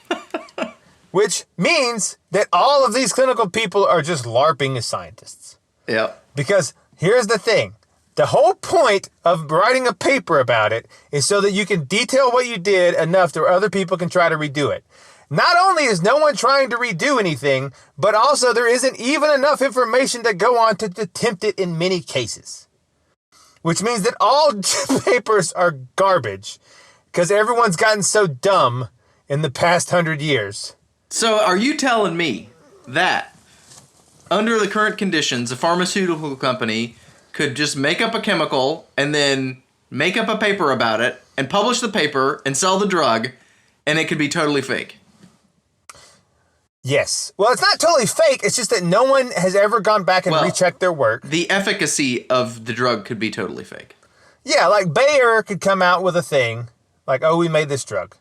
Which means that all of these clinical people are just LARPing as scientists. Yep. Because here's the thing. The whole point of writing a paper about it is so that you can detail what you did enough that other people can try to redo it. Not only is no one trying to redo anything, but also there isn't even enough information to go on to attempt it in many cases. Which means that all papers are garbage because everyone's gotten so dumb in the past 100 years. So are you telling me that under the current conditions, a pharmaceutical company could just make up a chemical and then make up a paper about it and publish the paper and sell the drug, and it could be totally fake? Yes. Well, it's not totally fake. It's just that no one has ever gone back and rechecked their work. The efficacy of the drug could be totally fake. Yeah, like Bayer could come out with a thing like, oh, we made this drug.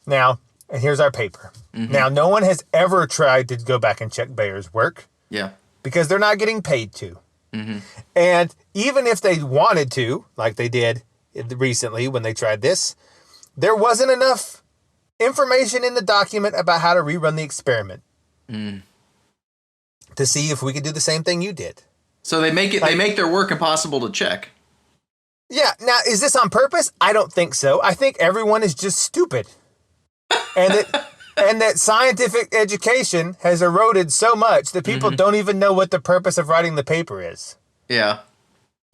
Now, and here's our paper. Mm-hmm. Now, no one has ever tried to go back and check Bayer's work. Yeah. Because they're not getting paid to. Mm-hmm. And even if they wanted to, like they did recently when they tried this, there wasn't enough information in the document about how to rerun the experiment to see if we could do the same thing you did. So they make their work impossible to check. Yeah. Now, is this on purpose? I don't think so. I think everyone is just stupid. And that scientific education has eroded so much that people don't even know what the purpose of writing the paper is. Yeah.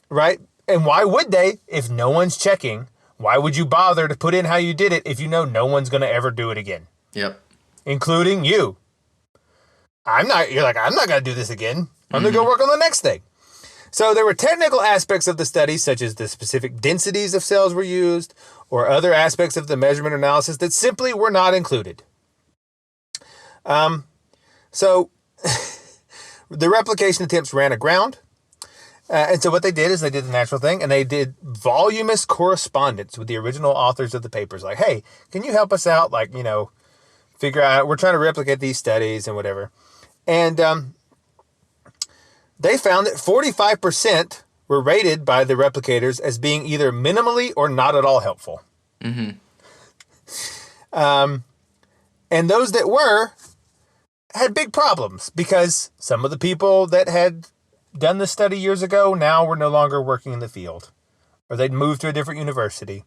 Right? And why would they if no one's checking? Why would you bother to put in how you did it if you know no one's going to ever do it again? Yep. Including you. You're like, I'm not going to do this again. I'm going to go work on the next thing. So there were technical aspects of the study, such as the specific densities of cells were used, or other aspects of the measurement analysis that simply were not included. So the replication attempts ran aground. And so what they did is they did the natural thing, and they did voluminous correspondence with the original authors of the papers. Like, hey, can you help us out? Like, figure out, we're trying to replicate these studies and whatever. And they found that 45% were rated by the replicators as being either minimally or not at all helpful. Mm-hmm. And those that were had big problems because some of the people that had done the study years ago now were no longer working in the field, or they'd moved to a different university,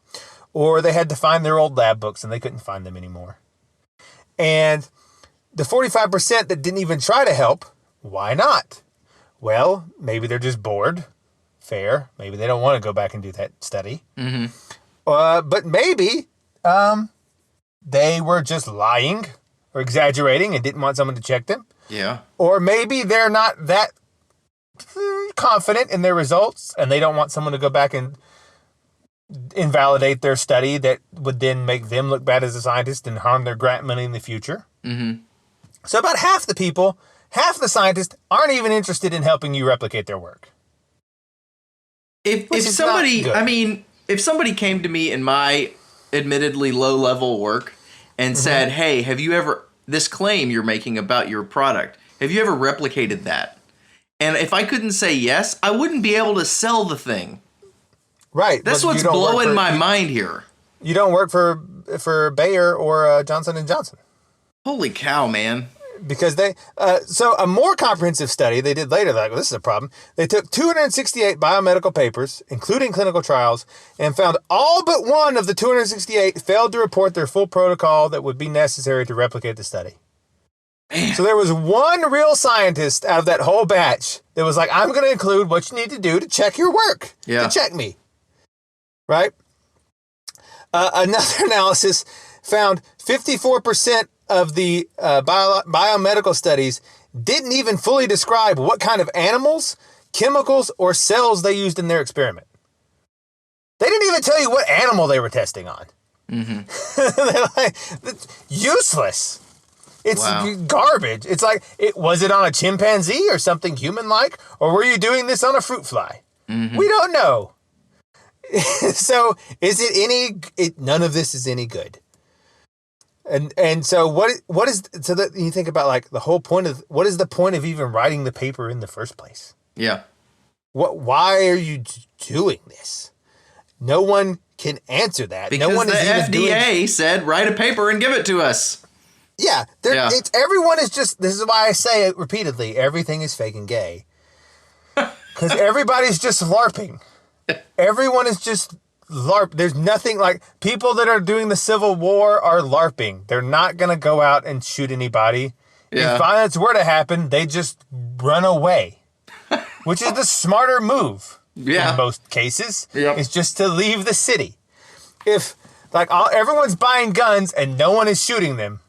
or they had to find their old lab books and they couldn't find them anymore. And the 45% that didn't even try to help, why not? Well, maybe they're just bored. Fair. Maybe they don't want to go back and do that study. Mm-hmm. But maybe they were just lying or exaggerating and didn't want someone to check them. Yeah. Or maybe they're not that confident in their results and they don't want someone to go back and invalidate their study that would then make them look bad as a scientist and harm their grant money in the future. Mm-hmm. So about half the scientists aren't even interested in helping you replicate their work. If somebody came to me in my admittedly low-level work and said, hey, have you ever, this claim you're making about your product, have you ever replicated that? And if I couldn't say yes, I wouldn't be able to sell the thing. Right. That's what's blowing my mind here. You don't work for Bayer or Johnson & Johnson. Holy cow, man. Because so a more comprehensive study they did later, like, well, this is a problem. They took 268 biomedical papers, including clinical trials, and found all but one of the 268 failed to report their full protocol that would be necessary to replicate the study. Man. So there was one real scientist out of that whole batch that was like, I'm going to include what you need to do to check your work, to check me. Right? Another analysis found 54% of the biomedical studies didn't even fully describe what kind of animals, chemicals, or cells they used in their experiment. They didn't even tell you what animal they were testing on. Mm-hmm. They're like, useless. It's garbage. It's like, was it on a chimpanzee or something human-like? Or were you doing this on a fruit fly? Mm-hmm. We don't know. So is it none of this is any good. And so what is, so that you think about like the whole point of, what is the point of even writing the paper in the first place? Yeah. Why are you doing this? No one can answer that. Because no one the FDA said, write a paper and give it to us. Yeah. Everyone is just, this is why I say it repeatedly, everything is fake and gay. Because everybody's just LARPing. Everyone is just LARP. There's nothing like, people that are doing the Civil War are LARPing. They're not going to go out and shoot anybody. Yeah. If violence were to happen, they just run away, which is the smarter move in most cases. Yep. Is just to leave the city. If like everyone's buying guns and no one is shooting them,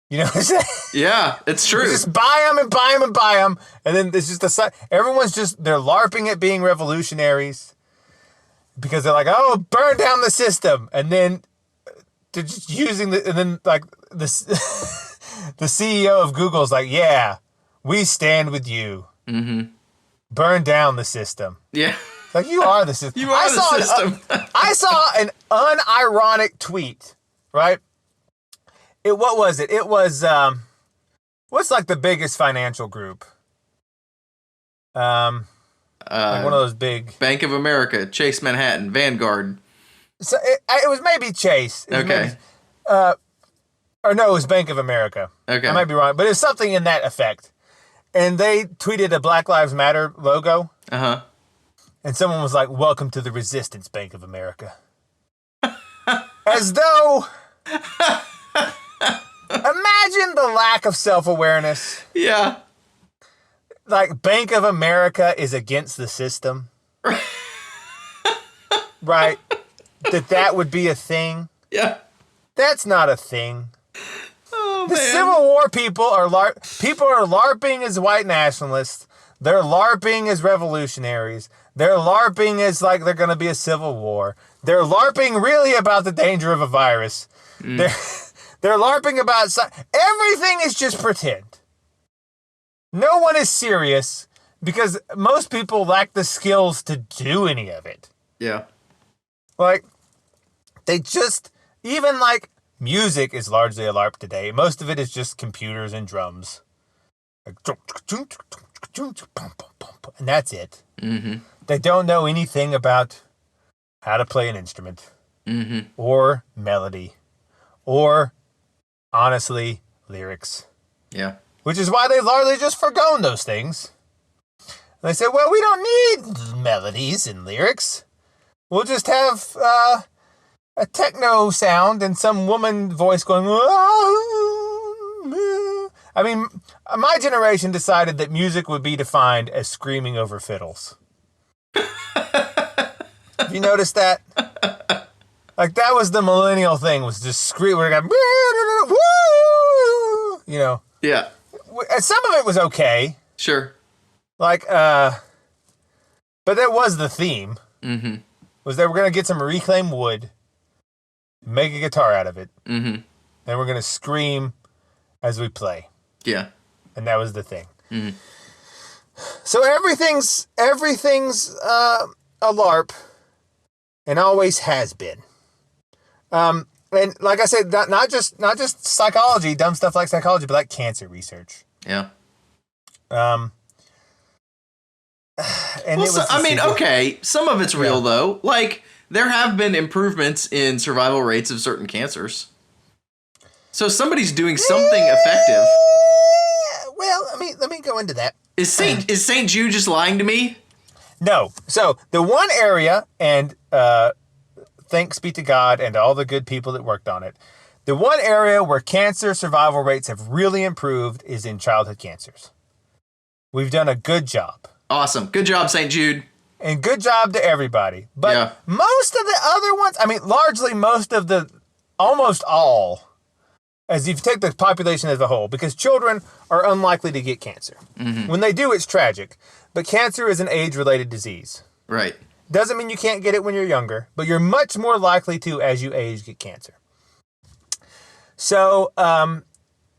you know what I'm saying? Yeah, it's true. Just buy them and buy them and buy them. And then there's just everyone's just, they're LARPing at being revolutionaries because they're like, oh, burn down the system. And then they're just using and then like this, the CEO of Google's like, yeah, we stand with you. Mm-hmm. Burn down the system. Yeah. Like, you are the system. You are the system. I saw an unironic tweet, right? What was it? It was, what's like the biggest financial group? Like one of those big... Bank of America, Chase Manhattan, Vanguard. So it was maybe Chase. Okay. Or no, it was Bank of America. Okay. I might be wrong, but it's something in that effect. And they tweeted a Black Lives Matter logo. Uh-huh. And someone was like, "Welcome to the resistance, Bank of America." As though... Imagine the lack of self-awareness. Yeah. Like, Bank of America is against the system. Right? That would be a thing. Yeah. That's not a thing. Oh, the man. Civil War people are LARPing as white nationalists. They're LARPing as revolutionaries. They're LARPing as like they're going to be a civil war. They're LARPing really about the danger of a virus. They're LARPing about... Everything is just pretend. No one is serious because most people lack the skills to do any of it. Yeah. Like, they just... Even, like, music is largely a LARP today. Most of it is just computers and drums. Like, and that's it. Mm-hmm. They don't know anything about how to play an instrument. Mm-hmm. Or melody. Or, honestly, lyrics. Yeah. Which is why they've largely just forgone those things. And they said, well, we don't need melodies and lyrics. We'll just have a techno sound and some woman voice going... I mean, my generation decided that music would be defined as screaming over fiddles. Have you noticed that? Like, that was the millennial thing, was just scream. We're going, you know. Yeah. And some of it was okay. Sure. Like, but that was the theme. Mm-hmm. Was that we're going to get some reclaimed wood, make a guitar out of it, and we're going to scream as we play. Yeah. And that was the thing. Mm-hmm. So everything's a LARP, and always has been. And like I said, not just psychology, dumb stuff like psychology, but like cancer research. Yeah. And okay, some of it's real though. Like, there have been improvements in survival rates of certain cancers. So somebody's doing something effective. Well, let me go into that. Is St. Jude just lying to me? No. So the one area, and thanks be to God and all the good people that worked on it, the one area where cancer survival rates have really improved is in childhood cancers. We've done a good job. Awesome. Good job, St. Jude. And good job to everybody. But most of the other ones, largely almost all, as if you take the population as a whole, because children are unlikely to get cancer. Mm-hmm. When they do, it's tragic. But cancer is an age-related disease. Right. Doesn't mean you can't get it when you're younger, but you're much more likely to, as you age, get cancer. So,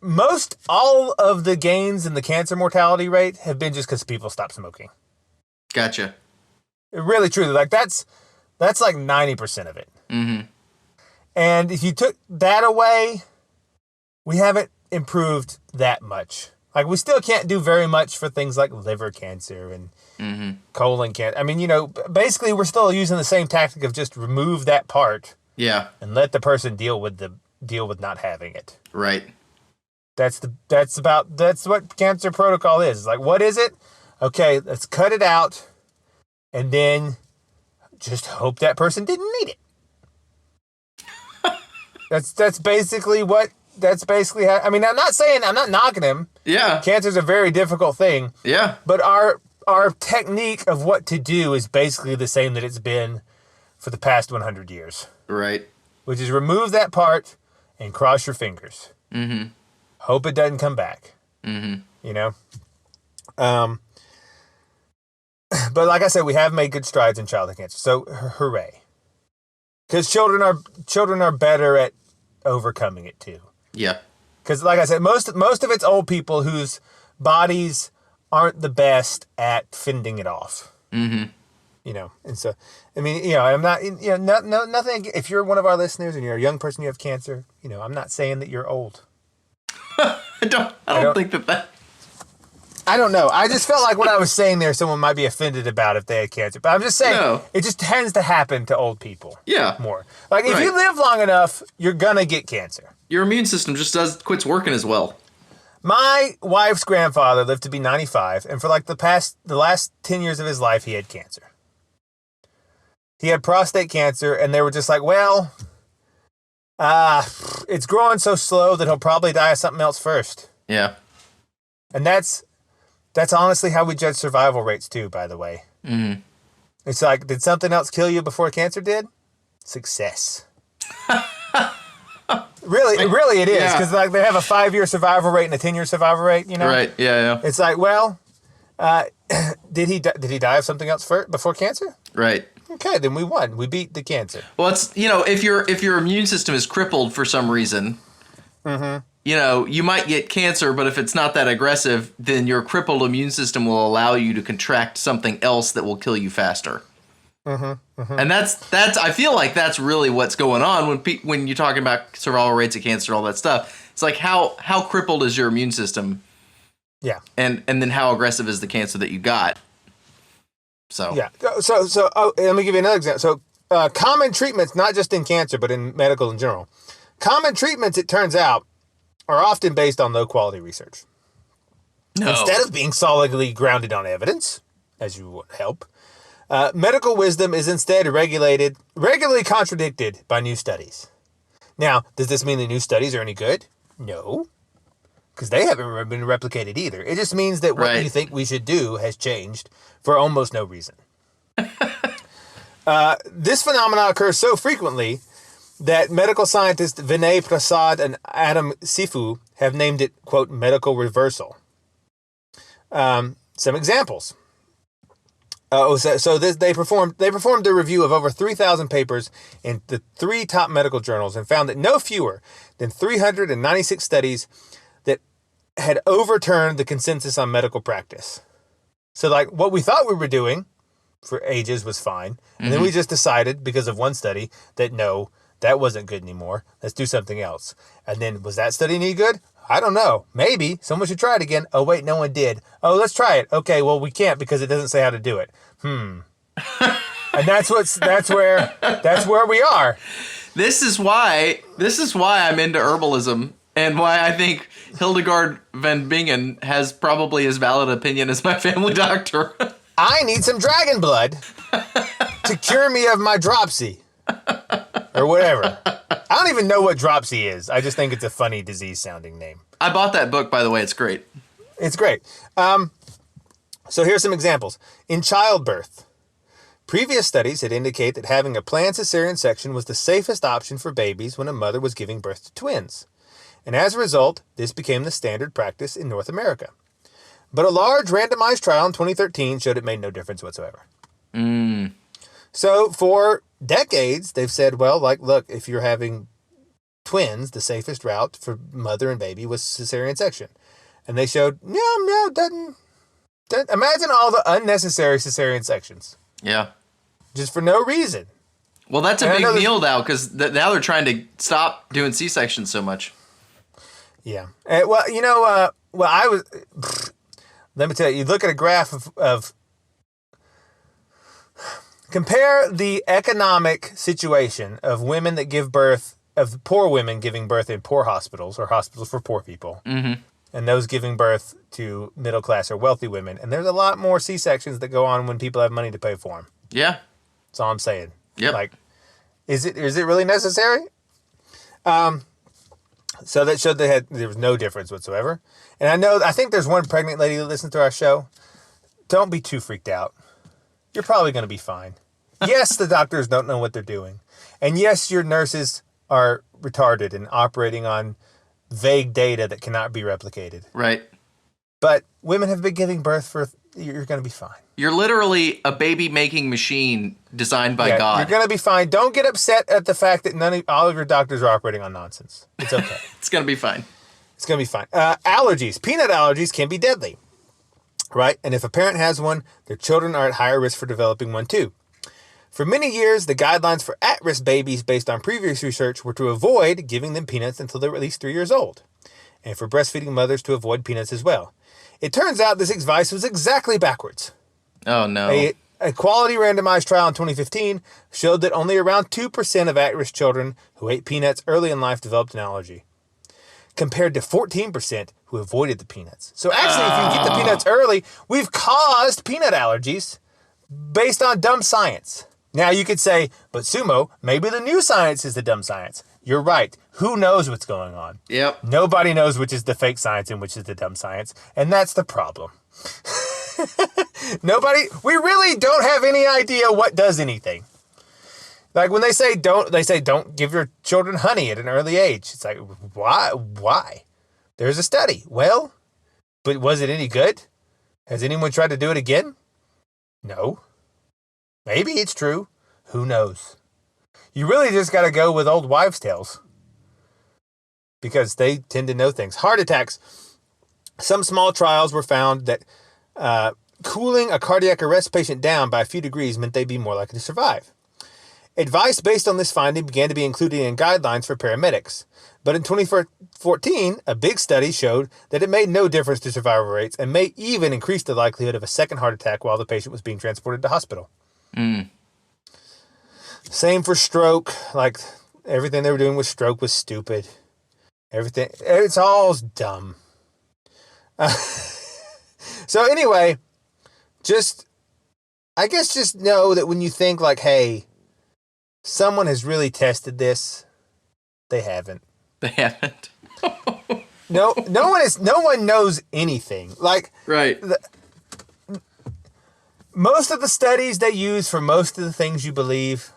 most all of the gains in the cancer mortality rate have been just because people stopped smoking. Gotcha. Really, truly, like that's like 90% of it. Mm-hmm. And if you took that away, we haven't improved that much. Like, we still can't do very much for things like liver cancer and colon cancer. Basically, we're still using the same tactic of just remove that part. Yeah. And let the person deal with not having it. Right. That's what cancer protocol is. It's like, what is it? Okay, let's cut it out, and then just hope that person didn't need it. That's basically how. I'm not knocking him. Yeah. Cancer's a very difficult thing. Yeah. But our technique of what to do is basically the same that it's been for the past 100 years. Right. Which is remove that part and cross your fingers. Mm-hmm. Hope it doesn't come back. Mm-hmm. You know? But like I said, we have made good strides in childhood cancer. So hooray. Because children are better at overcoming it too. Yeah. Because like I said, most of it's old people whose bodies aren't the best at fending it off. Mm-hmm. And so, I mean, I'm not, nothing. If you're one of our listeners and you're a young person, you have cancer, I'm not saying that you're old. I don't think that. I don't know. I just felt like what I was saying there, someone might be offended about if they had cancer. But I'm just saying, It just tends to happen to old people. Yeah. More. Like, if you live long enough, you're going to get cancer. Your immune system just quits working as well. My wife's grandfather lived to be 95, and for like the last 10 years of his life, he had cancer. He had prostate cancer, and they were just like, well, it's growing so slow that he'll probably die of something else first. Yeah. And that's honestly how we judge survival rates too, by the way. Mm-hmm. It's like, did something else kill you before cancer did? Success. Really it is. Because like they have a 5-year survival rate and a 10-year survival rate, Right, yeah. It's like, well, did he die of something else before cancer? Right. Okay, then we won. We beat the cancer. Well, it's, if your immune system is crippled for some reason, you might get cancer, but if it's not that aggressive, then your crippled immune system will allow you to contract something else that will kill you faster. And that's I feel like that's really what's going on when you're talking about survival rates of cancer and all that stuff. It's like how crippled is your immune system? Yeah. And then how aggressive is the cancer that you got? So yeah. So let me give you another example. So common treatments, not just in cancer, but in medical in general. Common treatments, it turns out, are often based on low quality research. No. Instead of being solidly grounded on evidence, as you would help, medical wisdom is instead regularly contradicted by new studies. Now, does this mean the new studies are any good? No. Because they haven't been replicated either. It just means that what you think we should do has changed for almost no reason. This phenomenon occurs so frequently that medical scientists Vinay Prasad and Adam Sifu have named it, quote, medical reversal. Some examples. They performed a review of over 3,000 papers in the 3 top medical journals and found that no fewer than 396 studies that had overturned the consensus on medical practice. So, like, what we thought we were doing for ages was fine, and then we just decided, because of one study, that no, that wasn't good anymore. Let's do something else. And then, was that study any good? I don't know. Maybe. Someone should try it again. Oh, wait, no one did. Oh, let's try it. Okay, well, we can't because it doesn't say how to do it. And that's where we are. This is why I'm into herbalism and why I think Hildegard van Bingen has probably as valid opinion as my family doctor. I need some dragon blood to cure me of my dropsy. Or whatever. I don't even know what dropsy is. I just think it's a funny disease-sounding name. I bought that book, by the way. It's great. It's great. So here's some examples. In childbirth, previous studies had indicated that having a planned cesarean section was the safest option for babies when a mother was giving birth to twins. And as a result, this became the standard practice in North America. But a large randomized trial in 2013 showed it made no difference whatsoever. So for decades, they've said, well, like, look, if you're having twins, the safest route for mother and baby was cesarean section. And they showed, no, doesn't. Imagine all the unnecessary cesarean sections. Yeah. Just for no reason. Well, that's a big deal now, because now they're trying to stop doing C-sections so much. Yeah. Let me tell you, you look at a graph of compare the economic situation of women that give birth, of poor women giving birth in poor hospitals or hospitals for poor people, and those giving birth to middle class or wealthy women. And there's a lot more C-sections that go on when people have money to pay for them. Yeah. That's all I'm saying. Yep. Like, is it really necessary? So that showed there was no difference whatsoever. And I think there's one pregnant lady that listens to our show. Don't be too freaked out. You're probably going to be fine. Yes, the doctors don't know what they're doing. And yes, your nurses are retarded and operating on vague data that cannot be replicated. Right. But women have been giving birth you're going to be fine. You're literally a baby-making machine designed by God. You're going to be fine. Don't get upset at the fact that all of your doctors are operating on nonsense. It's okay. It's going to be fine. It's going to be fine. Allergies. Peanut allergies can be deadly. right? And if a parent has one, their children are at higher risk for developing one too. For many years, the guidelines for at-risk babies based on previous research were to avoid giving them peanuts until they were at least 3 years old, and for breastfeeding mothers to avoid peanuts as well. It turns out this advice was exactly backwards. Oh, no. A quality randomized trial in 2015 showed that only around 2% of at-risk children who ate peanuts early in life developed an allergy, compared to 14% who avoided the peanuts. So actually, if you get the peanuts early, we've caused peanut allergies based on dumb science. Now you could say, but Sumo, maybe the new science is the dumb science. You're right. Who knows what's going on? Yep. Nobody knows which is the fake science and which is the dumb science. And that's the problem. We really don't have any idea what does anything. Like when they say don't give your children honey at an early age. It's like, why? There's a study. Well, but was it any good? Has anyone tried to do it again? No. Maybe it's true. Who knows? You really just got to go with old wives' tales because they tend to know things. Heart attacks. Some small trials were found that cooling a cardiac arrest patient down by a few degrees meant they'd be more likely to survive. Advice based on this finding began to be included in guidelines for paramedics. But in 2014, a big study showed that it made no difference to survival rates and may even increase the likelihood of a second heart attack while the patient was being transported to hospital. Same for stroke. Like, everything they were doing with stroke was stupid. Everything, it's all dumb. So anyway, just know that when you think like, hey, someone has really tested this, they haven't. They haven't. No one knows anything. Like, right. Most of the studies they use for most of the things you believe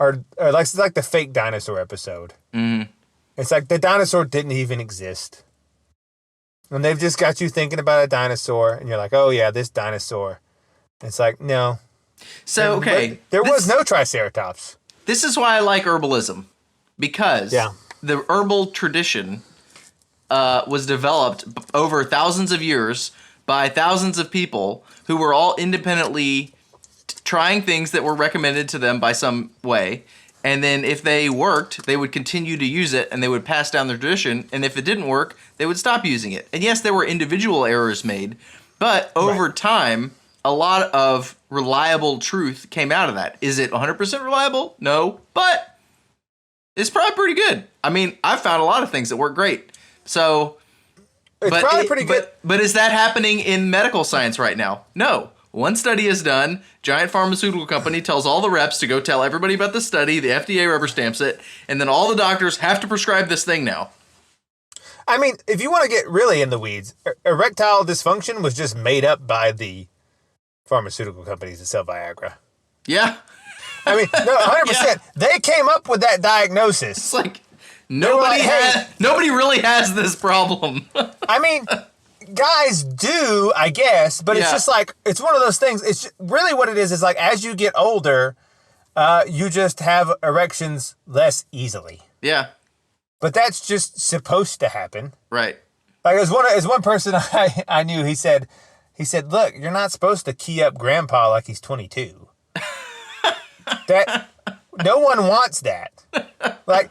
are like the fake dinosaur episode. Mm-hmm. It's like the dinosaur didn't even exist. And they've just got you thinking about a dinosaur, and you're like, oh yeah, this dinosaur. It's like, no. So, okay. There was no Triceratops. This is why I like herbalism. Because the herbal tradition was developed over thousands of years by thousands of people who were all independently trying things that were recommended to them by some way. And then if they worked, they would continue to use it and they would pass down their tradition. And if it didn't work, they would stop using it. And yes, there were individual errors made, but over time, a lot of reliable truth came out of that. Is it 100% reliable? No, but it's probably pretty good. I mean, I've found a lot of things that work great. So, it's probably pretty good. But is that happening in medical science right now? No. One study is done. Giant pharmaceutical company tells all the reps to go tell everybody about the study. The FDA rubber stamps it. And then all the doctors have to prescribe this thing now. I mean, if you want to get really in the weeds, erectile dysfunction was just made up by the pharmaceutical companies that sell Viagra. Yeah. I mean, no, 100%. Yeah. They came up with that diagnosis. It's like nobody really has this problem. I mean, guys do, I guess, but it's just like, it's one of those things. It's really what it is like as you get older, you just have erections less easily. Yeah. But that's just supposed to happen. Right. Like as one person I knew, he said, look, you're not supposed to key up grandpa like he's 22. That no one wants that. Like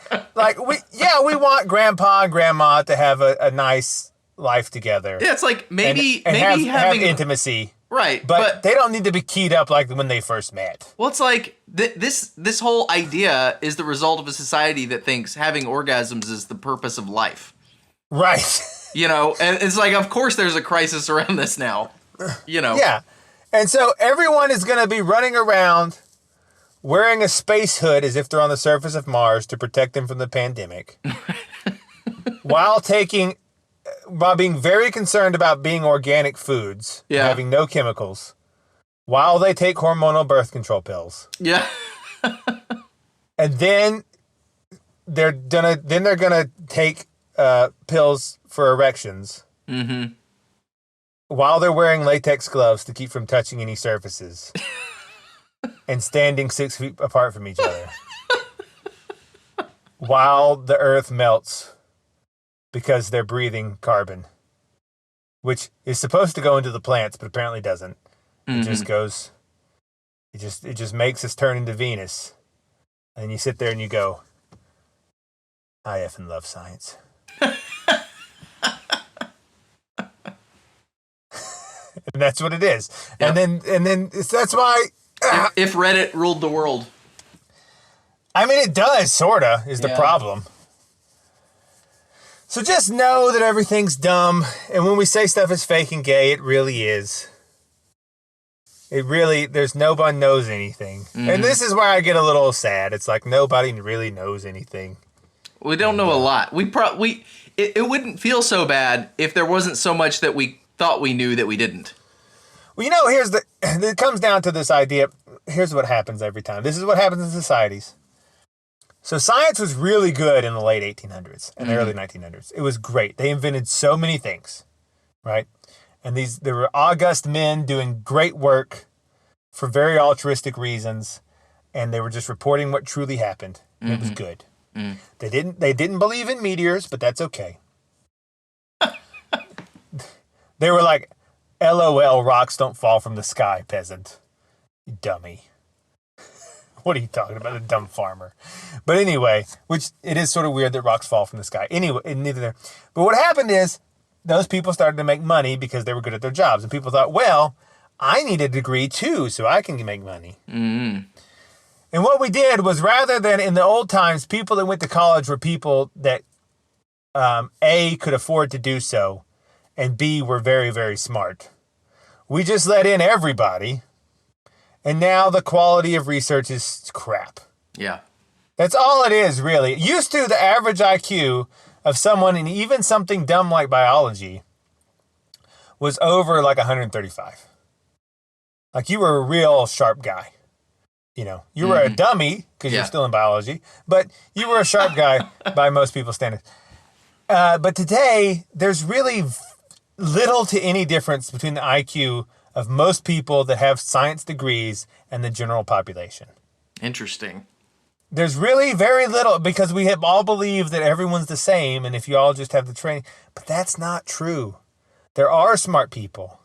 we want grandpa and grandma to have a nice life together. Yeah, it's like maybe having have intimacy. Right. But they don't need to be keyed up like when they first met. Well, it's like this whole idea is the result of a society that thinks having orgasms is the purpose of life. Right. You know, and it's like, of course there's a crisis around this now. You know. Yeah. And so everyone is going to be running around wearing a space hood as if they're on the surface of Mars to protect them from the pandemic. while being very concerned about being organic foods, having no chemicals, while they take hormonal birth control pills. Yeah. And then they're gonna take pills for erections. Mm-hmm. While they're wearing latex gloves to keep from touching any surfaces. And standing 6 feet apart from each other. While the earth melts because they're breathing carbon. which is supposed to go into the plants, but apparently doesn't. It just goes, it just makes us turn into Venus. And you sit there and you go, I effing love science. And that's what it is. Yep. And then that's why if Reddit ruled the world. I mean, it does, sorta, is the problem. So just know that everything's dumb, and when we say stuff is fake and gay, it really is. It really, there's nobody knows anything. And this is where I get a little sad. It's like nobody really knows anything. We don't know a lot. It wouldn't feel so bad if there wasn't so much that we thought we knew that we didn't. Well, it comes down to this idea. Here's what happens every time. This is what happens in societies. So science was really good in the late 1800s and the early 1900s. It was great. They invented so many things, right? And there were august men doing great work for very altruistic reasons, and they were just reporting what truly happened. And it was good. They didn't believe in meteors, but that's okay. They were like, LOL, rocks don't fall from the sky, peasant. You dummy. What are you talking about? A dumb farmer. But anyway, which it is sort of weird that rocks fall from the sky. Anyway, neither there. But what happened is those people started to make money because they were good at their jobs. And people thought, well, I need a degree too, so I can make money. And what we did was, rather than in the old times, people that went to college were people that A, could afford to do so, and B, were very, very smart. We just let in everybody, and now the quality of research is crap. Yeah. That's all it is, really. Used to, the average IQ of someone in even something dumb like biology was over like 135. Like, you were a real sharp guy. You know, you were a dummy because you're still in biology, but you were a sharp guy by most people's standards. But today, there's really little to any difference between the IQ of most people that have science degrees and the general population. Interesting. There's really very little, because we have all believed that everyone's the same, and if you all just have the training, but that's not true. There are smart people.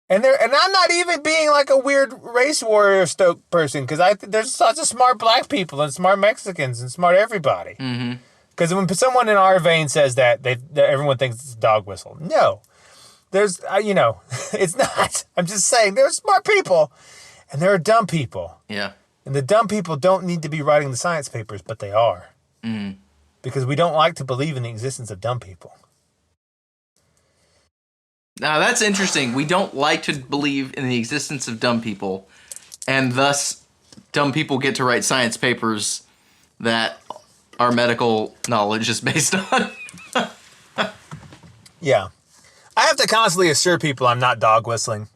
And I'm not even being like a weird race warrior stoke person, because there's lots of smart black people and smart Mexicans and smart everybody. Because when someone in our vein says that everyone thinks it's a dog whistle. No, there's it's not. I'm just saying there are smart people, and there are dumb people. Yeah. And the dumb people don't need to be writing the science papers, but they are. Because we don't like to believe in the existence of dumb people. Now, that's interesting. We don't like to believe in the existence of dumb people, and thus dumb people get to write science papers that our medical knowledge is based on. Yeah. I have to constantly assure people I'm not dog whistling.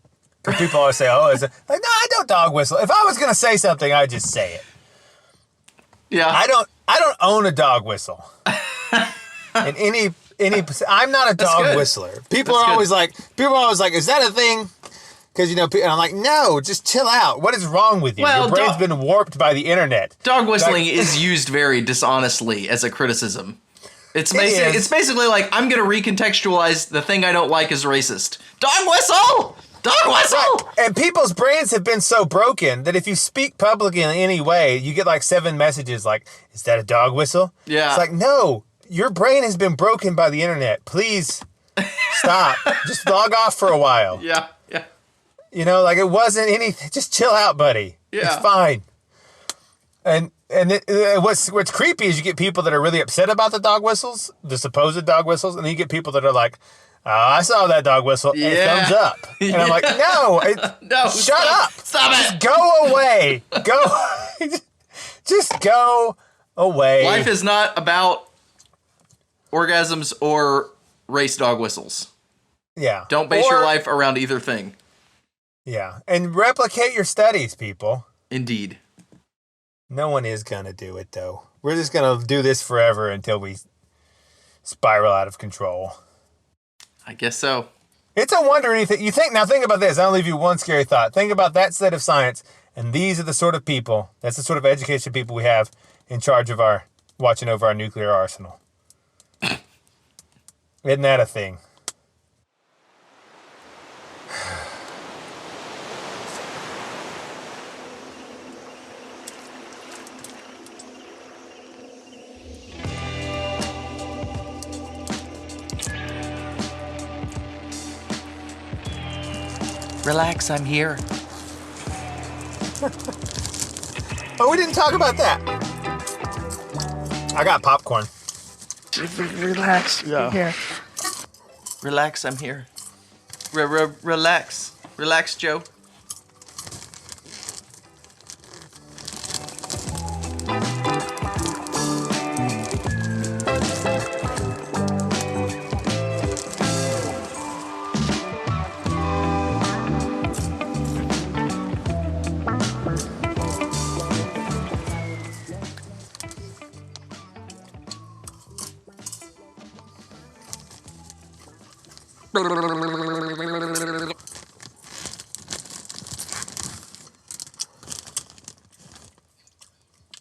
Because people always say, no, I don't dog whistle. If I was going to say something, I'd just say it. Yeah. I don't own a dog whistle. In any I'm not a dog whistler. People are always like, is that a thing? Because, and I'm like, no, just chill out. What is wrong with you? Well, your brain's been warped by the internet. Dog whistling is used very dishonestly as a criticism. It's basically like, I'm going to recontextualize the thing I don't like as racist. Dog whistle! Dog whistle! Right. And people's brains have been so broken that if you speak publicly in any way, you get like 7 messages like, is that a dog whistle? Yeah. It's like, no. Your brain has been broken by the internet. Please stop. Just log off for a while. Yeah. It wasn't anything. Just chill out, buddy. Yeah. It's fine. And what's creepy is you get people that are really upset about the dog whistles, the supposed dog whistles, and then you get people that are like, oh, I saw that dog whistle, and thumbs up. And I'm like, no, shut up. Stop it. Just go away. Just go away. Life is not about orgasms or race dog whistles. Yeah. Don't base your life around either thing. Yeah. And replicate your studies, people. Indeed. No one is going to do it, though. We're just going to do this forever until we spiral out of control. I guess so. It's a wonder anything. Now think about this. I'll leave you one scary thought. Think about that set of science, and these are the sort of people, that's the sort of education people we have in charge of watching over our nuclear arsenal. Isn't that a thing? Relax, I'm here. Oh, we didn't talk about that. I got popcorn. Relax. Yeah. Here. Relax, I'm here. Relax. Relax, Joe.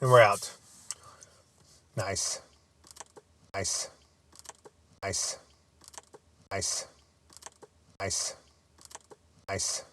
And we're out. Nice. Nice. Nice. Nice. Nice. Nice.